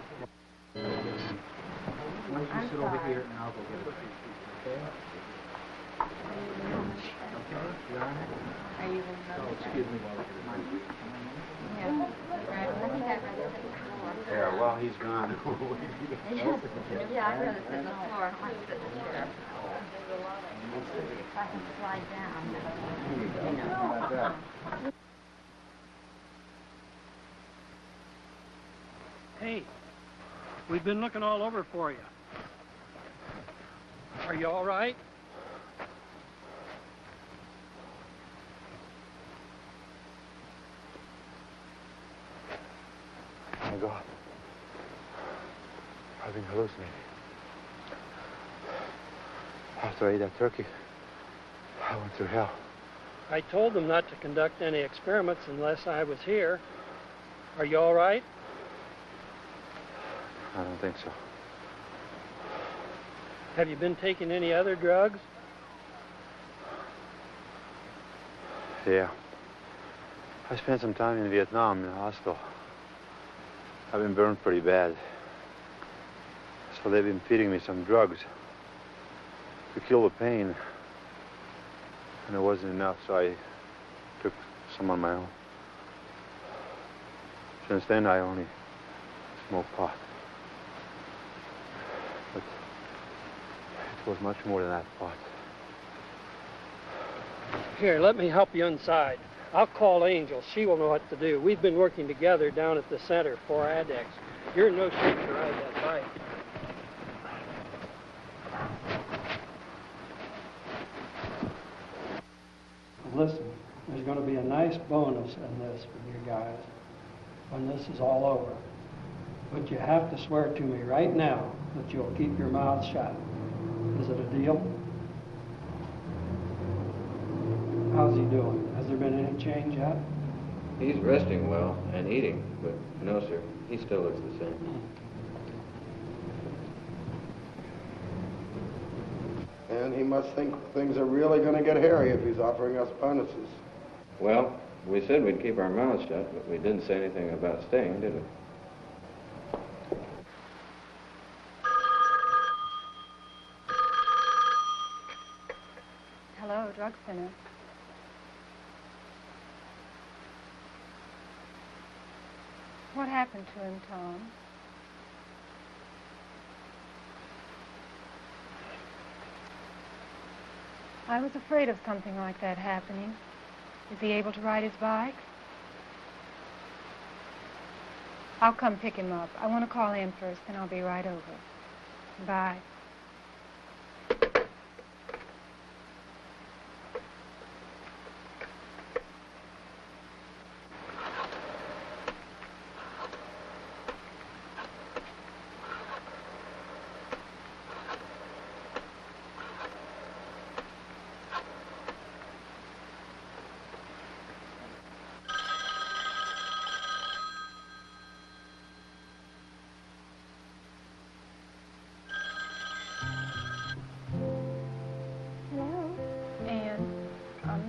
S5: Why don't you sit over here and I'll go get it. Okay? Okay? You all right?
S9: Are you in
S5: Oh, excuse me while I get it.
S9: Yeah. Right. I think I'd rather take the floor.
S5: Yeah, well, he's gone.
S9: Yeah, I'd rather sit on the floor. I don't like to sit in the chair. If I can slide down.
S5: There you go. How about that?
S13: Hey, we've been looking all over for you. Are you all right?
S18: My God. I've been hallucinating. After I ate that turkey, I went through hell.
S13: I told them not to conduct any experiments unless I was here. Are you all right?
S18: I don't think so.
S13: Have you been taking any other drugs?
S18: Yeah. I spent some time in Vietnam in the hospital. I've been burned pretty bad. So they've been feeding me some drugs to kill the pain. And it wasn't enough, so I took some on my own. Since then, I only smoke pot. But it was much more than that pot.
S13: Here, let me help you inside. I'll call Angel. She will know what to do. We've been working together down at the center for addicts. You're in no shape to ride that bike. Listen, there's going to be a nice bonus in this for you guys when this is all over. But you have to swear to me right now that you'll keep your mouth shut. Is it a deal? How's he doing? Has there been any change yet?
S14: He's resting well and eating, but no, sir, he still looks the same.
S15: And he must think things are really going to get hairy if he's offering us bonuses.
S14: Well, we said we'd keep our mouths shut, but we didn't say anything about staying, did we?
S12: Hello, drug center. What happened to him, Tom? I was afraid of something like that happening. Is he able to ride his bike? I'll come pick him up. I want to call in first, then I'll be right over. Bye.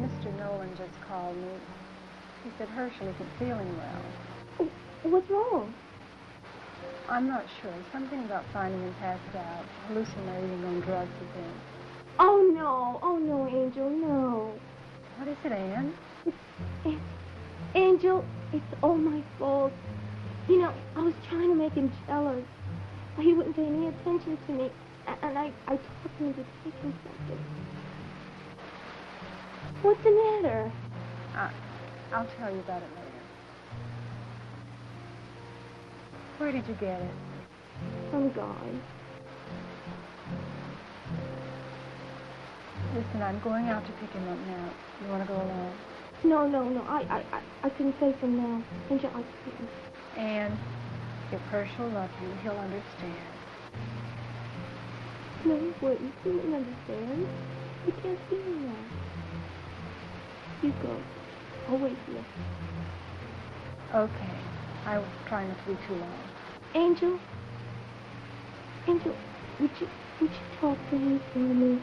S12: Mr. Nolan just called me. He said Herschel isn't feeling well.
S8: What's wrong?
S12: I'm not sure. Something about finding him passed out, hallucinating on drugs again.
S8: Oh, no, Angel, no.
S12: What is it, Anne?
S8: Angel, it's all my fault. You know, I was trying to make him jealous. He wouldn't pay any attention to me, and I talked him into taking something. What's the matter?
S12: I'll tell you about it later. Where did you get it?
S8: Some guy.
S12: Listen, I'm going out to pick him up now. You want to go along?
S8: No. I can face him now. Angel, I couldn't.
S12: And if Herschel loved you, he'll understand.
S8: No, he wouldn't. He wouldn't understand. He can't see me now. You go. I'll wait for you.
S12: Okay. I will try not to be too long.
S8: Angel, would you talk to him for me?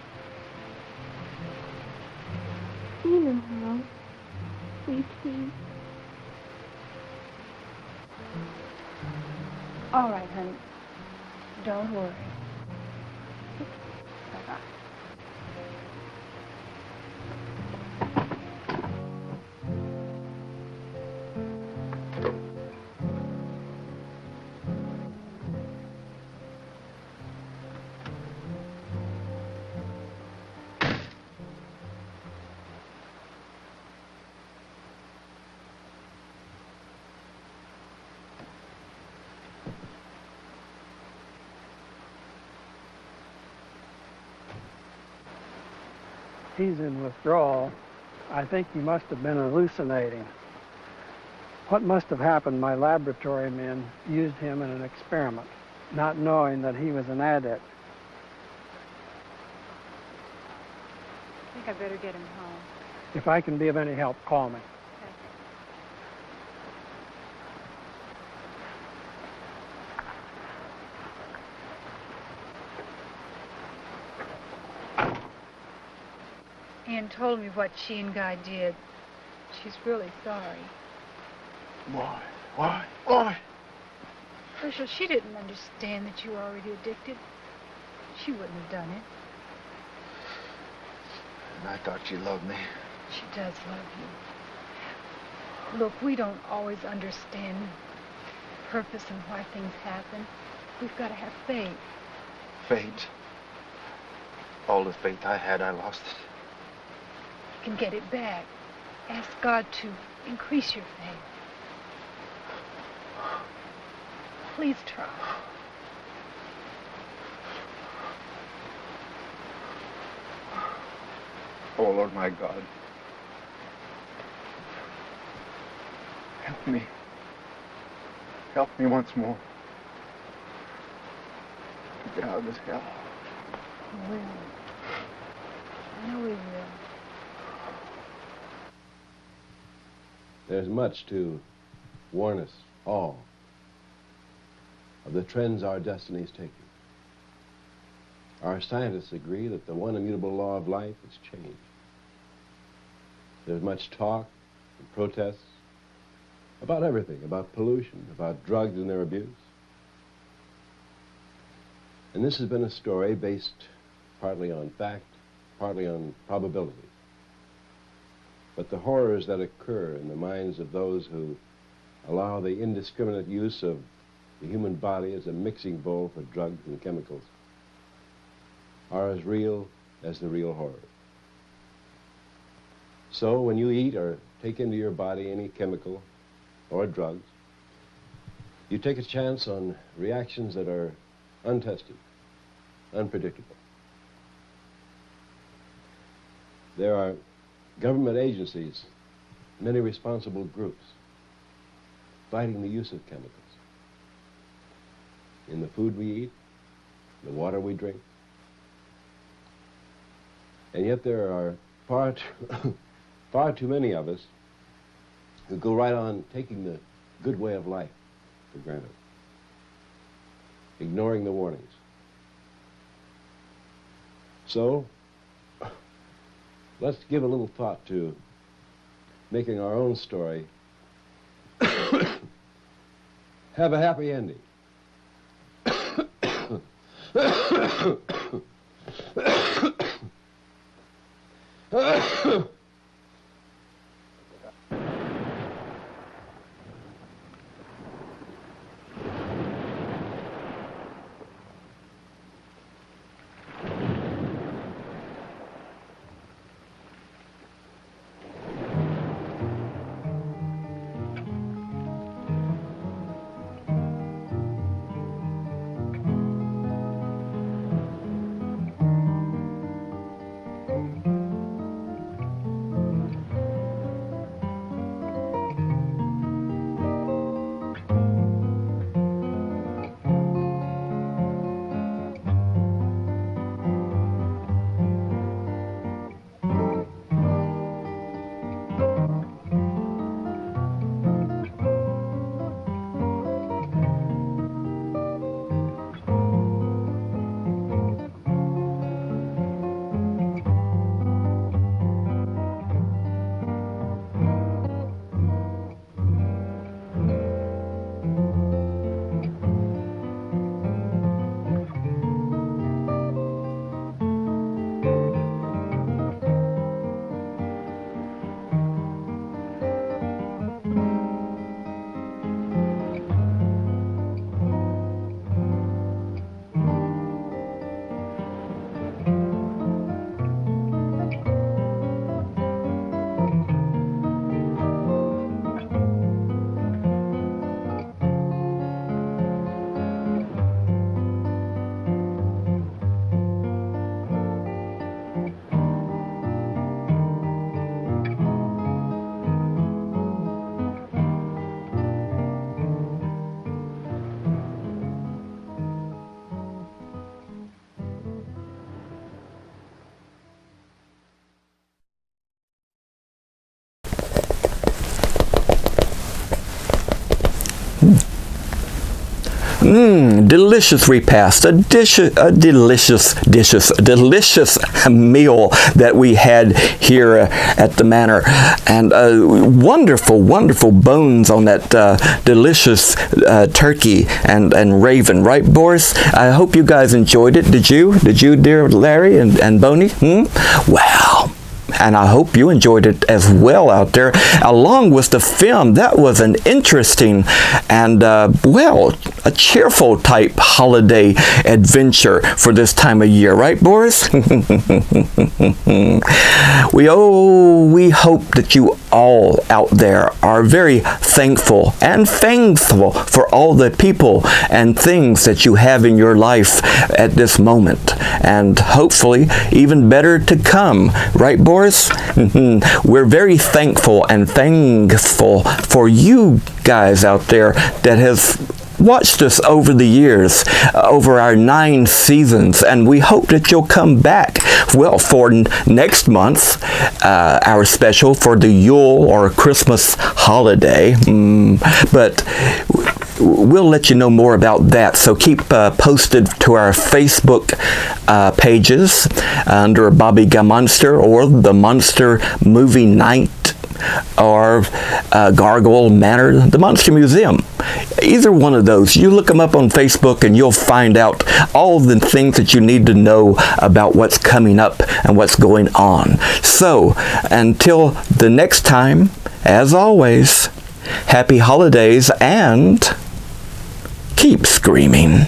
S8: You know how. Will you please?
S12: All right, honey. Don't worry. Bye-bye.
S13: He's in withdrawal. I think he must have been hallucinating. What must have happened, my laboratory men used him in an experiment, not knowing that he was an addict.
S12: I think I better get him home.
S13: If I can be of any help, call me.
S12: Ann told me what she and Guy did. She's really sorry.
S15: Why?
S12: Herschel, she didn't understand that you were already addicted. She wouldn't have done it.
S15: And I thought she loved me.
S12: She does love you. Look, we don't always understand purpose and why things happen. We've got to have faith.
S15: Fate. All the faith I had, I lost it.
S12: You can get it back. Ask God to increase your faith. Please try.
S15: Oh, Lord, my God. Help me. Help me once more. To get out of this hell.
S12: We will. I know we will.
S4: There's much to warn us all of the trends our destiny is taking. Our scientists agree that the one immutable law of life is change. There's much talk and protests about everything, about pollution, about drugs and their abuse. And this has been a story based partly on fact, partly on probability. But the horrors that occur in the minds of those who allow the indiscriminate use of the human body as a mixing bowl for drugs and chemicals are as real as the real horror. So when you eat or take into your body any chemical or drugs, you take a chance on reactions that are untested, unpredictable. There are government agencies, many responsible groups, fighting the use of chemicals in the food we eat, the water we drink. And yet there are far too many of us who go right on taking the good way of life for granted, ignoring the warnings. So, let's give a little thought to making our own story have a happy ending.
S3: delicious repast, a delicious meal that we had here at the manor, and wonderful bones on that delicious turkey and raven, right, Boris? I hope you guys enjoyed it. Did you, dear Larry and Boney? Well, and I hope you enjoyed it as well out there, along with the film. That was an interesting and, well, a cheerful type holiday adventure for this time of year, right, Boris? We hope that you all out there are very thankful and thankful for all the people and things that you have in your life at this moment, and hopefully even better to come, right, Boris? We're very thankful and thankful for you guys out there that has watched us over the years, over our 9 seasons, and we hope that you'll come back, well, for next month, our special for the Yule or Christmas holiday, but we'll let you know more about that, so keep posted to our Facebook pages under Bobby Gammonster or the Monster Movie Night, or Gargoyle Manor, the Monster Museum. Either one of those. You look them up on Facebook and you'll find out all the things that you need to know about what's coming up and what's going on. So, until the next time, as always, happy holidays and keep screaming.